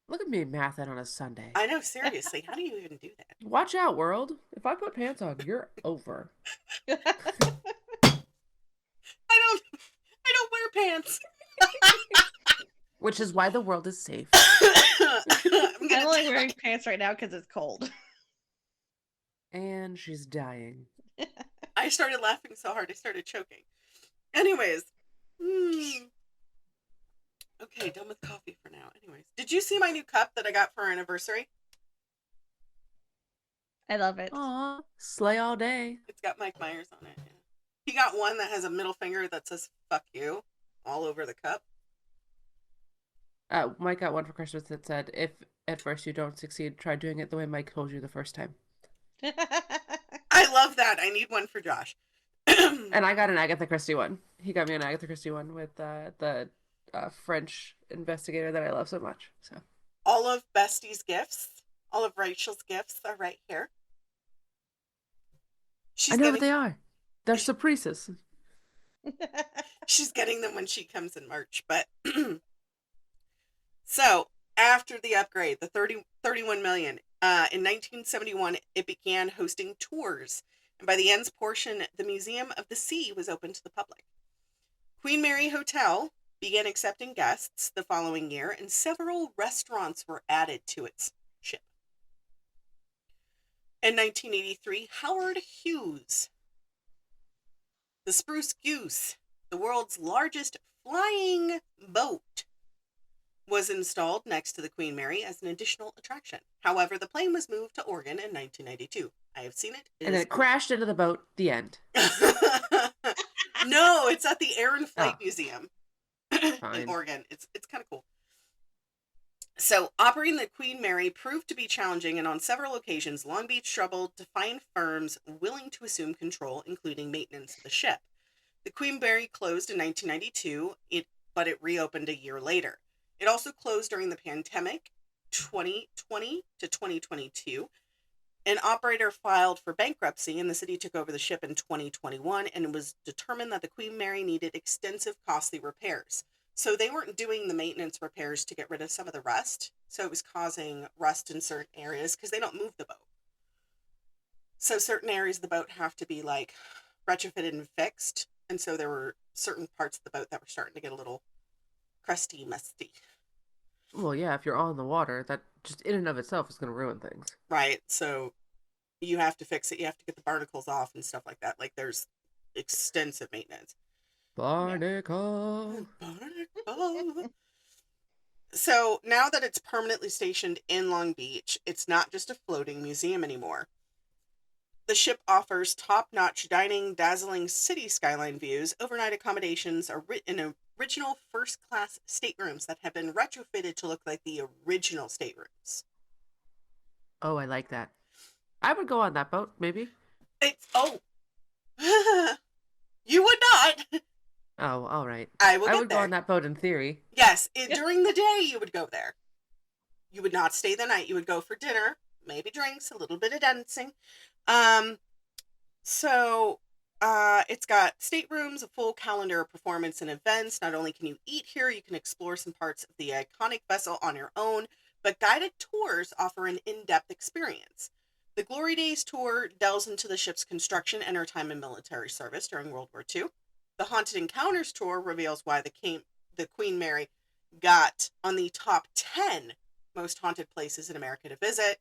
Look at me mathing on a Sunday. I know, seriously. How do you even do that? Watch out, world. If I put pants on, you're over. I don't wear pants. Which is why the world is safe. I'm only wearing pants right now because it's cold. And she's dying. I started laughing so hard I started choking. Anyways. Okay, done with coffee for now. Anyways. Did you see my new cup that I got for our anniversary? I love it. Aw, slay all day. It's got Mike Myers on it. Yeah. He got one that has a middle finger that says fuck you all over the cup. Mike got one for Christmas that said, if at first you don't succeed, try doing it the way Mike told you the first time. I love that. I need one for Josh. And I got an Agatha Christie one. He got me an Agatha Christie one with the French investigator that I love so much. So all of Bestie's gifts, all of Rachel's gifts are right here. I know what they are. They're surprises. She's getting them when she comes in March. But so after the upgrade, the 31 million, in 1971, it began hosting tours. And by the end's portion, the Museum of the Sea was open to the public. Queen Mary Hotel began accepting guests the following year, and several restaurants were added to its ship. In 1983, Howard Hughes, the Spruce Goose, the world's largest flying boat, was installed next to the Queen Mary as an additional attraction. However, the plane was moved to Oregon in 1992. I have seen it. And then it crashed into the boat. The end. No, it's at the Air and Flight Museum in Oregon. It's kind of cool. So, operating the Queen Mary proved to be challenging, and on several occasions, Long Beach struggled to find firms willing to assume control, including maintenance of the ship. The Queen Mary closed in 1992, but it reopened a year later. It also closed during the pandemic, 2020 to 2022. An operator filed for bankruptcy, and the city took over the ship in 2021, and it was determined that the Queen Mary needed extensive, costly repairs. So they weren't doing the maintenance repairs to get rid of some of the rust. So it was causing rust in certain areas because they don't move the boat. So certain areas of the boat have to be like retrofitted and fixed. And so there were certain parts of the boat that were starting to get a little crusty, musty. Well, yeah, if you're on the water, that just in and of itself is going to ruin things. Right. So you have to fix it. You have to get the barnacles off and stuff like that. Like there's extensive maintenance. Barnacle. Barnacle. So now that it's permanently stationed in Long Beach, it's not just a floating museum anymore. The ship offers top-notch dining, dazzling city skyline views, overnight accommodations, in original first-class staterooms that have been retrofitted to look like the original staterooms. Oh, I like that. I would go on that boat, maybe. You would not. Oh, all right. I would go on that boat in theory. Yes, during the day you would go there. You would not stay the night. You would go for dinner, maybe drinks, a little bit of dancing. Um, so it's got staterooms, a full calendar of performance and events. Not only can you eat here, you can explore some parts of the iconic vessel on your own, but guided tours offer an in-depth experience. The Glory Days tour delves into the ship's construction and her time in military service during World War II. The Haunted Encounters tour reveals why the Queen Mary got on the top 10 most haunted places in America to visit.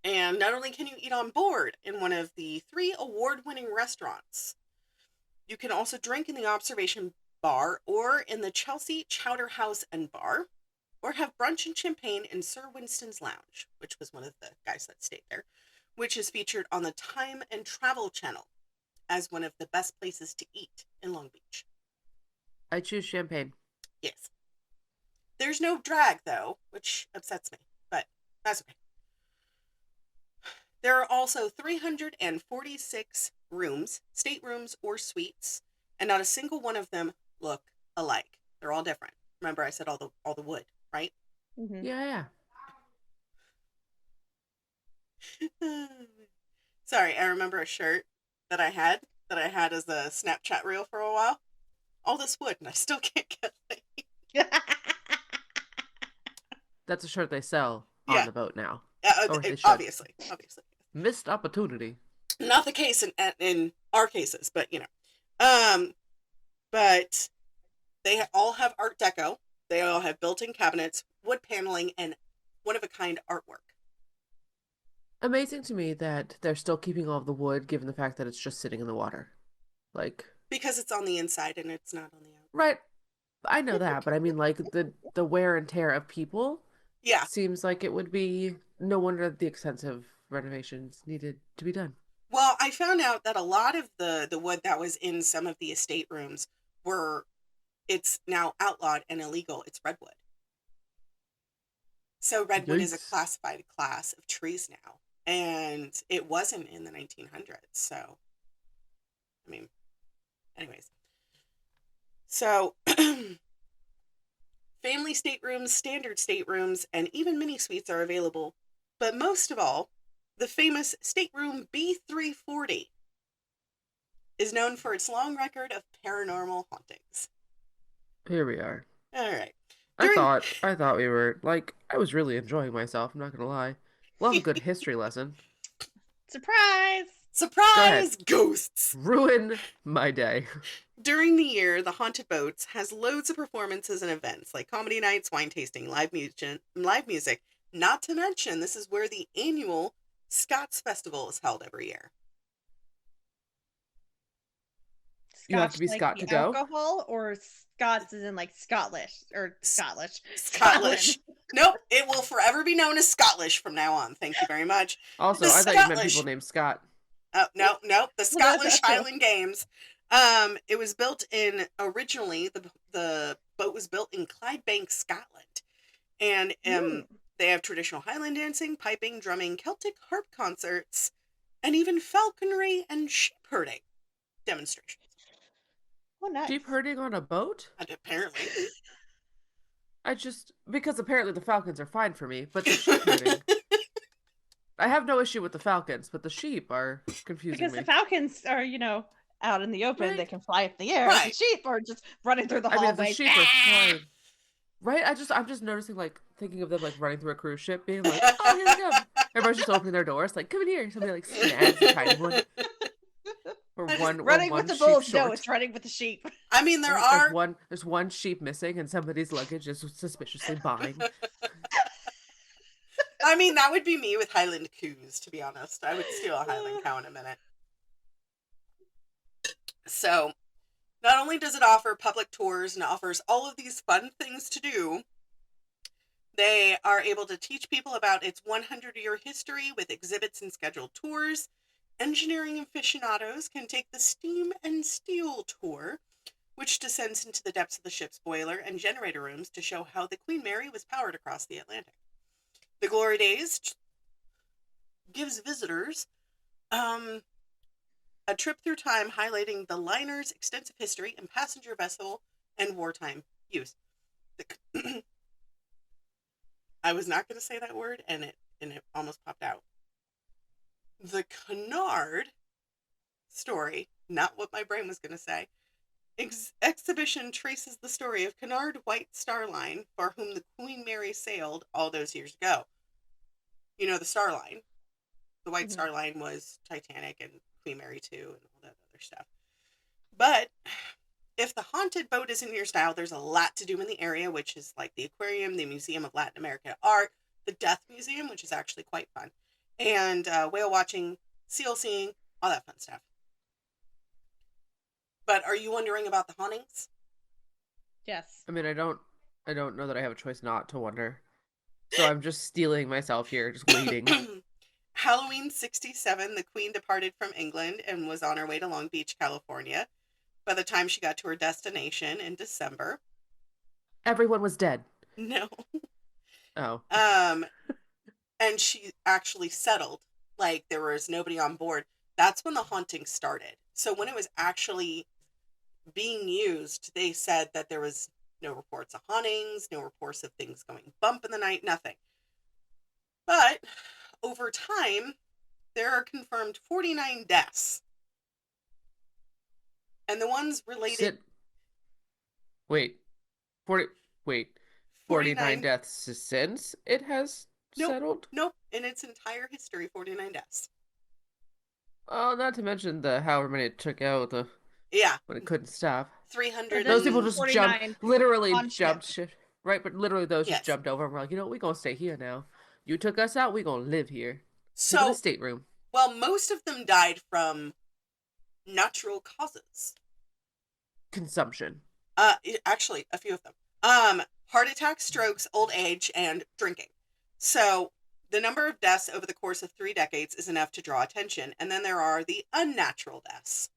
And not only can you eat on board in one of the 3 award-winning restaurants, you can also drink in the observation bar or in the Chelsea Chowder House and Bar, or have brunch and champagne in Sir Winston's Lounge, which was one of the guys that stayed there, which is featured on the Time and Travel Channel as one of the best places to eat in Long Beach. I choose champagne. Yes. There's no drag, though, which upsets me, but that's okay. There are also 346 rooms, staterooms, or suites, and not a single one of them look alike. They're all different. Remember, I said all the wood, right? Mhm. Yeah. Sorry, I remember a shirt that I had as a Snapchat reel for a while. All this wood, and I still can't get laid. That's a shirt they sell Yeah. on the boat now. Or they should. Obviously. Missed opportunity. Not the case in our cases, but you know. But they all have Art Deco. They all have built-in cabinets, wood paneling, and one-of-a-kind artwork. Amazing to me that they're still keeping all of the wood, given the fact that it's just sitting in the water. Like, Because it's on the inside and it's not on the outside. right. I know that, but I mean, like, the wear and tear of people Yeah. seems like it would be no wonder the extensive renovations needed to be done. Well, I found out that a lot of the wood that was in some of the estate rooms it's now outlawed and illegal. It's redwood. So redwood is a Yikes. classified class of trees now. And it wasn't in the 1900s. So, I mean, anyways. So, family staterooms, standard staterooms, and even mini suites are available. But most of all, the famous stateroom B340 is known for its long record of paranormal hauntings. Here we are. All right. I thought we were, like, I was really enjoying myself, I'm not gonna lie. Love a good history lesson. Surprise! Surprise! Ghosts! Ruin my day. During the year, the Haunted Boats has loads of performances and events like comedy nights, wine tasting, live music. Not to mention, this is where the annual Scots Festival is held every year. You have to be Scotch, Scot the to go? alcohol, or Scots as in like Scottish or Scottish? Scottish. Nope, it will forever be known as Scottish from now on. Thank you very much. Also, The I thought you meant Scottish. people named Scott. Oh, no. The Well, Scottish that's true. Highland Games. It was built originally, the boat was built in Clydebank, Scotland. And they have traditional Highland dancing, piping, drumming, Celtic harp concerts, and even falconry and sheep herding demonstrations. Oh, nice. Sheep herding on a boat? And apparently. Because apparently the falcons are fine for me, but the sheep herding. I have no issue with the falcons, but the sheep are confusing Because me. the falcons are, out in the open. Right. They can fly up the air. Right. The sheep are just running through the I mean, if the hallways. sheep are flying. Right? I'm just noticing, like, thinking of them, like, running through a cruise ship, being like, oh, here they come. Everybody's just opening their doors, like, come in here. Somebody, like, snags the tiny one. Or running one with the sheep bulls. short. No, it's running with the sheep. I mean, Right? There's one sheep missing, and somebody's luggage is suspiciously behind. I mean, that would be me with Highland coos, to be honest. I would steal a Highland cow in a minute. So, not only does it offer public tours and offers all of these fun things to do, they are able to teach people about its 100-year history with exhibits and scheduled tours. Engineering aficionados can take the Steam and Steel tour, which descends into the depths of the ship's boiler and generator rooms to show how the Queen Mary was powered across the Atlantic. The Glory Days gives visitors a trip through time highlighting the liner's extensive history and passenger vessel and wartime use. I was not going to say that word, and it almost popped out. The canard story, not what my brain was going to say. Exhibition traces the story of Canard White Star Line, for whom the Queen Mary sailed all those years ago. You know the Star Line. The White Star Line was Titanic and Queen Mary 2 and all that other stuff. But if the haunted boat isn't your style, there's a lot to do in the area, which is like the aquarium, the Museum of Latin American Art, the Death Museum, which is actually quite fun, and whale watching, seal seeing, all that fun stuff. But are you wondering about the hauntings? Yes. I mean, I don't know that I have a choice not to wonder. So I'm just steeling myself here, just waiting. Halloween 67, the Queen departed from England and was on her way to Long Beach, California. By the time she got to her destination in December, Everyone was dead. no. Oh. And she actually settled. Like, there was nobody on board. That's when the haunting started. So when it was actually being used, they said that there was no reports of hauntings, no reports of things going bump in the night, nothing. But over time, there are confirmed 49 deaths. And the ones related... Wait. 49 49 deaths since it has settled? Nope. In its entire history, 49 deaths. Oh, not to mention the however many it took out Yeah. when it couldn't stop. 300. Those people just jumped, literally on jumped ship. shit. Right, but literally those Yes. just jumped over and were like, you know what, we gonna stay here now. You took us out, we gonna live here. So, Take the stateroom. well, most of them died from natural causes. Consumption. Actually, a few of them. Heart attacks, strokes, old age, and drinking. So the number of deaths over the course of 3 decades is enough to draw attention. And then there are the unnatural deaths.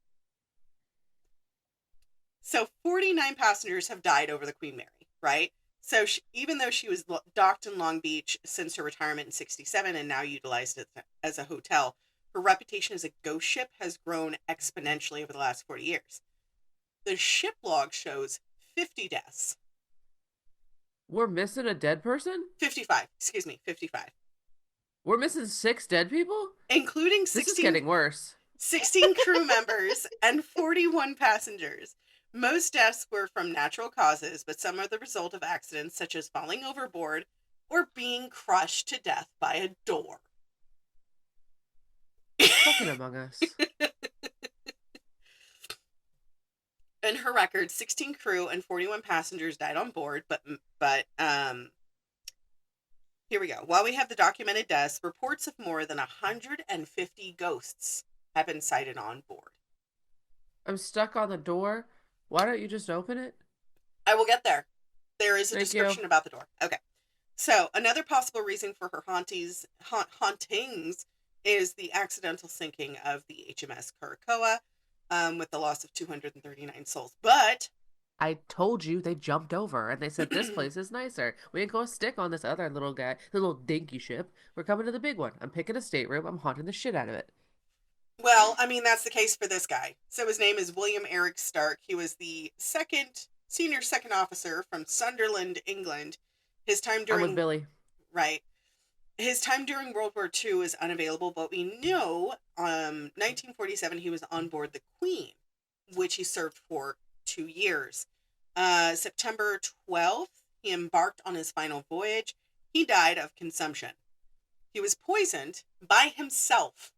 So 49 passengers have died over the Queen Mary, right? So even though she was docked in Long Beach since her retirement in 67 and now utilized as a hotel, her reputation as a ghost ship has grown exponentially over the last 40 years. The ship log shows 50 deaths. We're missing a dead person? 55. Excuse me, 55. We're missing 6 dead people? Including 16, this is getting worse. 16 crew members and 41 passengers. Most deaths were from natural causes, but some are the result of accidents such as falling overboard or being crushed to death by a door. Fucking Among Us. In her record, 16 crew and 41 passengers died on board, but here we go. While we have the documented deaths, reports of more than 150 ghosts have been sighted on board. I'm stuck on the door. Why don't you just open it? I will get there. There is a Thank description you. about the door. Okay. So, another possible reason for her hauntings is the accidental sinking of the HMS Curacoa, with the loss of 239 souls. But I told you they jumped over and they said this place is nicer. We ain't gonna stick on this other little guy, the little dinky ship. We're coming to the big one. I'm picking a stateroom. I'm haunting the shit out of it. well, I mean, that's the case for this guy. So his name is William Eric Stark. He was the senior second officer from Sunderland, England. His time I'm during with Billy. right. His time during World War II is unavailable, but we know 1947 he was on board the Queen, which he served for 2 years. September 12th, he embarked on his final voyage. He died of consumption. He was poisoned by himself.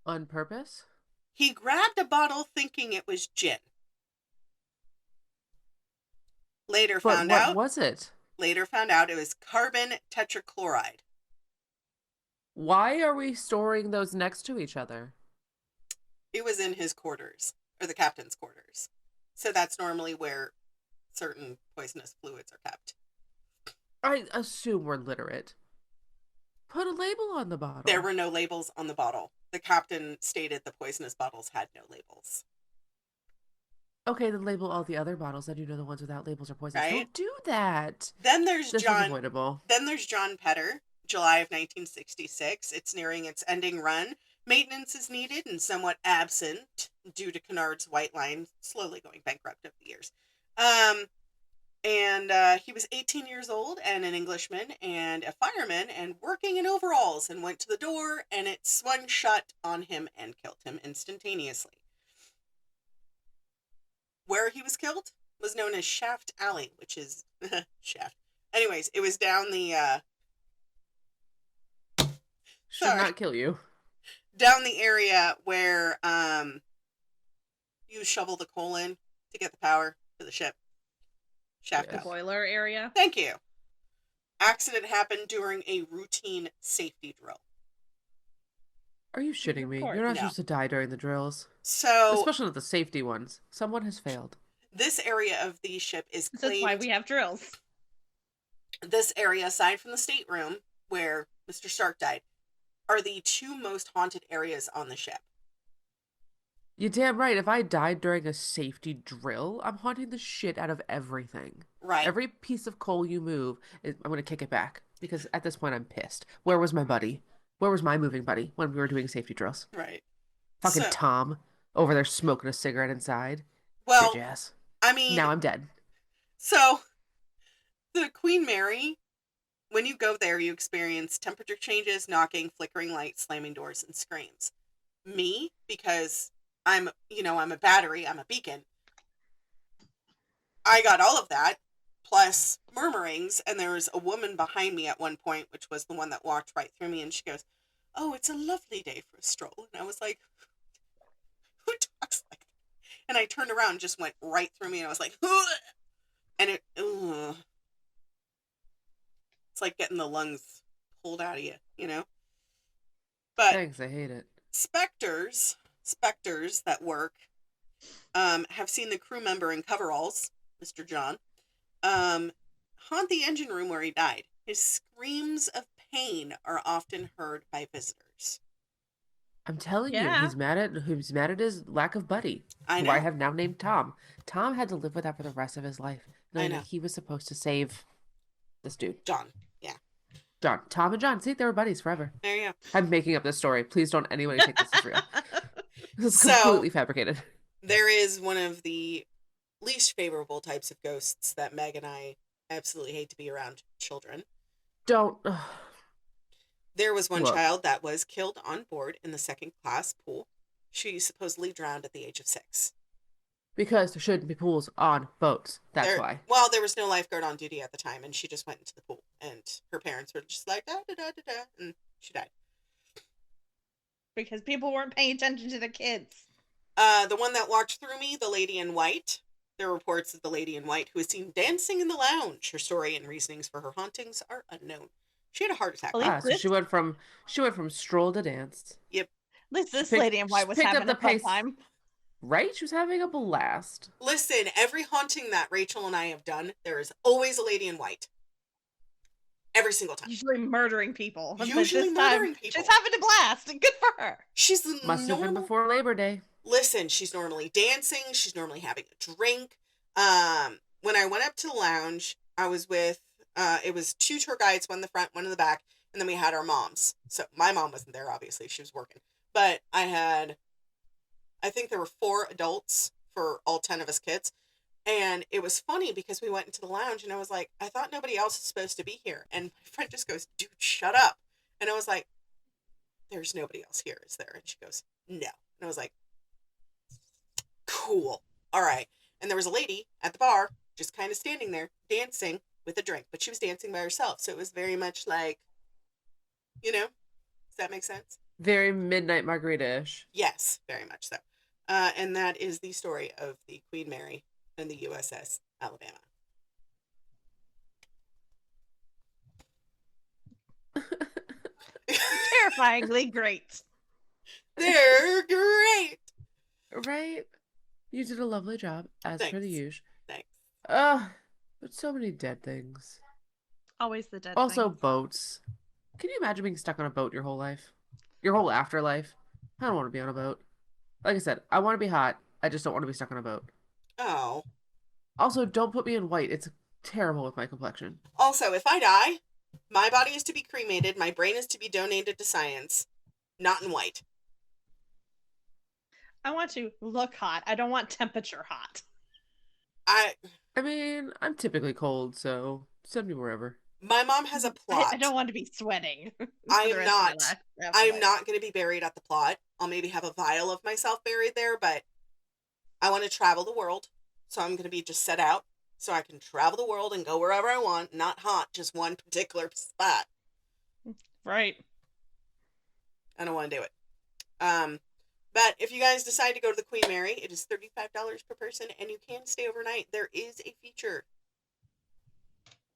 On purpose? He grabbed a bottle thinking it was gin. Later But what was it? Later found out it was carbon tetrachloride. Why are we storing those next to each other? It was in his quarters, or the captain's quarters. So that's normally where certain poisonous fluids are kept. I assume we're literate. Put a label on the bottle. There were no labels on the bottle. The captain stated the poisonous bottles had no labels. Okay, then label all the other bottles. Then you know the ones without labels are poisonous. Right? Don't do that. Then there's This John. is avoidable. Then there's John Petter, July of 1966. It's nearing its ending run. Maintenance is needed and somewhat absent due to Cunard's White Line slowly going bankrupt over the years. And he was 18 years old and an Englishman and a fireman and working in overalls, and went to the door and it swung shut on him and killed him instantaneously. Where he was killed was known as Shaft Alley, which is Shaft. Anyways, it was down the Should sorry. not kill you. down the area where you shovel the coal in to get the power to the ship. Shaft The Yes. Alley. boiler area. Thank you. Accident happened during a routine safety drill. Are you shitting Of me? course. You're not No. supposed to die during the drills. So Especially the safety ones. Someone has failed. this area of the ship is So that's why claimed. we have drills. This area, aside from the stateroom where Mr. Stark died, are the two most haunted areas on the ship. You're damn right. If I died during a safety drill, I'm haunting the shit out of everything. Right. Every piece of coal you move, I'm going to kick it back. Because at this point, I'm pissed. Where was my buddy? Where was my moving buddy when we were doing safety drills? Right. Fucking So- Tom over there smoking a cigarette inside. Well, Bitch ass. I mean, Now I'm dead. so the Queen Mary, when you go there, you experience temperature changes, knocking, flickering lights, slamming doors, and screams. Me, because I'm a battery, I'm a beacon. I got all of that, plus murmurings, and there was a woman behind me at one point, which was the one that walked right through me, and she goes, "Oh, it's a lovely day for a stroll." And I was like, who talks like that? And I turned around and just went right through me, and I was like, "Ugh." And it's like getting the lungs pulled out of you, you know? But Thanks, I hate it. specters that work, have seen the crew member in coveralls, Mr. John, haunt the engine room where he died. His screams of pain are often heard by visitors. I'm telling you, Yeah. he's mad at his lack of buddy, I who know. I have now named Tom. Tom had to live with that for the rest of his life, knowing know. that he was supposed to save this dude. John. Yeah. John. Tom and John. See, they were buddies forever. There you go. I'm making up this story. Please don't anybody think this is real. This is So- completely fabricated. There is one of the least favorable types of ghosts that Meg and I absolutely hate to be around: children. Don't. There was one Look. child that was killed on board in the second class pool. She supposedly drowned at the age of 6. Because there shouldn't be pools on boats. That's why. Well, there was no lifeguard on duty at the time, and she just went into the pool, and her parents were just like, da da da da da, and she died. Because people weren't paying attention to the kids. The one that walked through me, the lady in white. There are reports of the lady in white who was seen dancing in the lounge. Her story and reasonings for her hauntings are unknown. She had a heart attack. Believe- So she went from stroll to dance. At least this Pick- lady in white was picked up having the a fun pace. time. Right? She was having a blast. Listen, every haunting that Rachel and I have done, there is always a lady in white. Every single time. Usually murdering people. But Usually this time, murdering people. she's having a blast. And good for her. She's the Must have been normal. before Labor Day. Listen, she's normally dancing. She's normally having a drink. When I went up to the lounge, I was with, it was 2 tour guides, one in the front, one in the back, and then we had our moms. So my mom wasn't there, obviously. She was working. But I think there were 4 adults for all 10 of us kids. And it was funny because we went into the lounge and I was like, I thought nobody else was supposed to be here. And my friend just goes, dude, shut up. And I was like, there's nobody else here, is there? And she goes, no. And I was like, cool. All right. And there was a lady at the bar just kind of standing there dancing with a drink, but she was dancing by herself. So it was very much like, does that make sense? Very midnight margarita-ish. Yes, very much so. And that is the story of the Queen Mary and the USS Alabama. Terrifyingly great. They're great. Right? You did a lovely job, as per the Thanks. usual. Thanks. But so many dead things. Always the dead Also, thing. boats. Can you imagine being stuck on a boat your whole life? Your whole afterlife? I don't want to be on a boat. Like I said, I want to be hot. I just don't want to be stuck on a boat. Oh. Also, don't put me in white. It's terrible with my complexion. Also, if I die, my body is to be cremated. My brain is to be donated to science. Not in white. I want to look hot. I don't want temperature hot. I mean, I'm typically cold, so send me wherever. My mom has a plot. I don't want to be sweating I for the am rest of my not. life. I'm not going to be buried at the plot. I'll maybe have a vial of myself buried there, but I want to travel the world. So I'm going to be just set out so I can travel the world and go wherever I want, not haunt just one particular spot. Right. I don't want to do it. But if you guys decide to go to the Queen Mary, it is $35 per person, and you can stay overnight. There is a feature.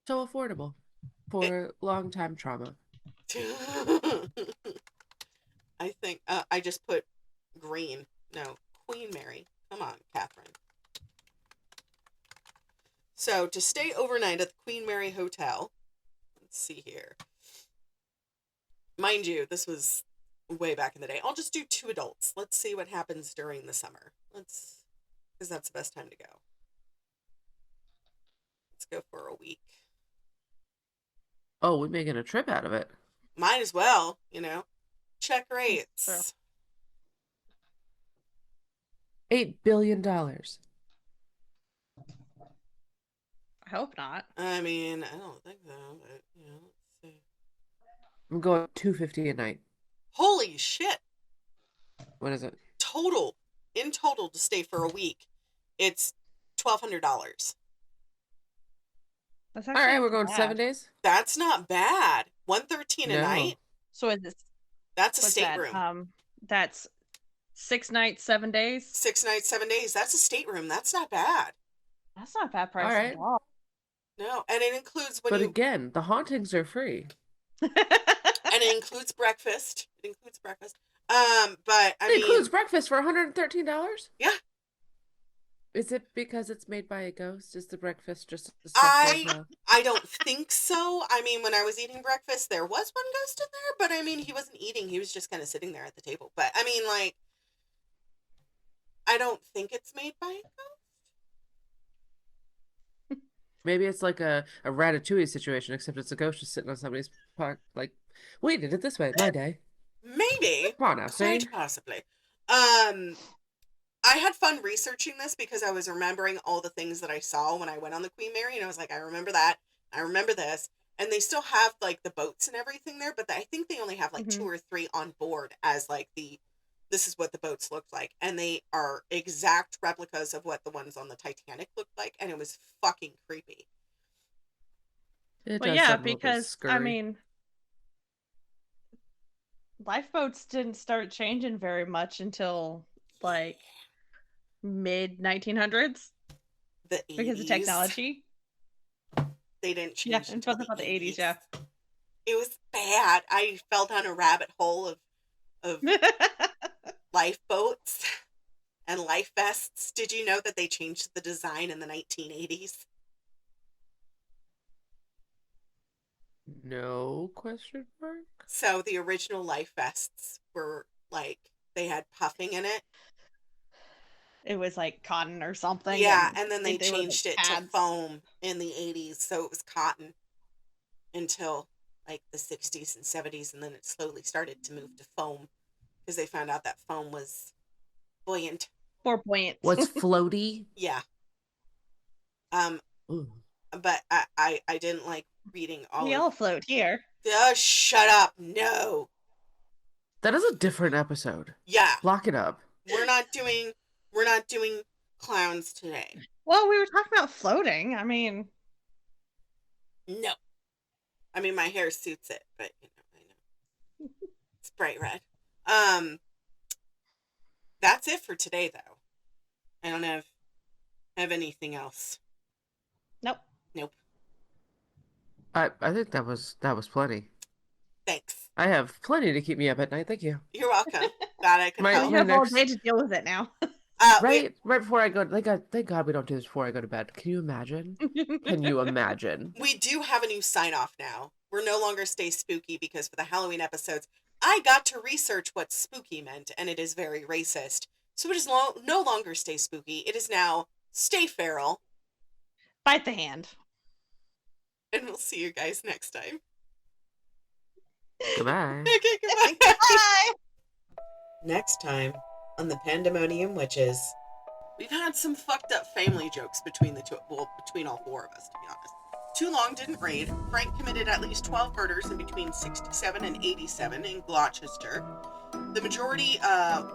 So affordable for long-time trauma. I think I just put green. No, Queen Mary. Come on, Catherine. So to stay overnight at the Queen Mary Hotel, let's see here. Mind you, this was way back in the day. I'll just do 2 adults. Let's see what happens during the summer. Because that's the best time to go. Let's go for a week. Oh, we're making a trip out of it. Might as well, check Sure. rates. $8 billion. I hope not. I mean, I don't think so, but let's see. I'm going $250 a night. Holy shit! What is it? In total to stay for a week, it's $1,200. That's All actually right, we're not going bad. 7 days. That's not bad. $113 a No. night. So is this? That's a What's stateroom. that? That's 6 nights, 7 days. 6 nights, 7 days. That's a stateroom. That's not bad. That's not a bad price All right. at all. No, and it includes But again, the hauntings are free. and it includes breakfast. But I It mean, includes breakfast for $113? Yeah. Is it because it's made by a ghost? Is the breakfast just as I well? don't think so. I mean, when I was eating breakfast, there was one ghost in there, but I mean, he wasn't eating. He was just kind of sitting there at the table. But I mean, like, I don't think it's made by a ghost. Maybe it's like a Ratatouille situation, except it's a ghost just sitting on somebody's park. Like, we did it this way, my day. Maybe. Come on now, see? Quite possibly. I had fun researching this because I was remembering all the things that I saw when I went on the Queen Mary, and I was like, I remember that. I remember this. And they still have, like, the boats and everything there, but I think they only have, like, 2 or 3 on board as, like, this is what the boats looked like. And they are exact replicas of what the ones on the Titanic looked like, and it was fucking creepy. It Well, does yeah, sound a little bit because I scurry. mean, lifeboats didn't start changing very much until like mid 1900s The 80s. because of technology. They didn't change Yeah, until until the the 80s. 80s, yeah. It was bad. I fell down a rabbit hole of lifeboats and life vests. Did you know that they changed the design in the 1980s? No question mark? So the original life vests were like, they had puffing in it. It was like cotton or something. Yeah, and then they were, like, changed it to pads. foam in the 80s, so it was cotton until like the 60s and 70s, and then it slowly started to move to foam because they found out that foam was buoyant. 4 points. What's floaty? Yeah. Ooh. But I didn't like reading all We of... all float here. Oh, shut up. No. That is a different episode. Yeah. Lock it up. We're not doing clowns today. Well, we were talking about floating. I mean, No. I mean, my hair suits it, but I know. It's bright red. That's it for today, though. I don't have anything else. nope. I think that was plenty. Thanks. I have plenty to keep me up at night. Thank you. You're welcome. Glad I could My- help. You have all next- day to deal with it now. Right before I go. Thank God we don't do this before I go to bed. Can you imagine? Can you imagine? We do have a new sign-off now. We're no longer Stay Spooky because for the Halloween episodes, I got to research what spooky meant, and it is very racist. So it is no longer Stay Spooky. It is now Stay Feral. Bite the hand. And we'll see you guys next time. Goodbye. Okay, goodbye. Bye. Next time on the Pandemonium Witches. We've had some fucked up family jokes between the two, well, between all four of us, to be honest. Too long didn't raid. Frank committed at least 12 murders in between 67 and 87 in Gloucester. The majority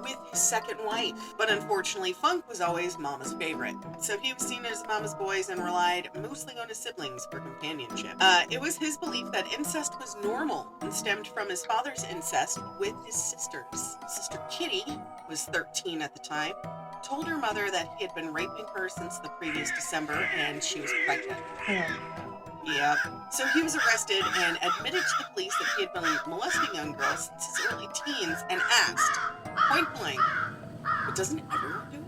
with his second wife. But unfortunately, Funk was always Mama's favorite. So he was seen as Mama's boys and relied mostly on his siblings for companionship. It was his belief that incest was normal and stemmed from his father's incest with his sisters. Sister Kitty was 13 at the time. Told her mother that he had been raping her since the previous December and she was pregnant. Yeah. So he was arrested and admitted to the police that he had been molesting young girls since his early teens and asked, point blank, but doesn't everyone do it?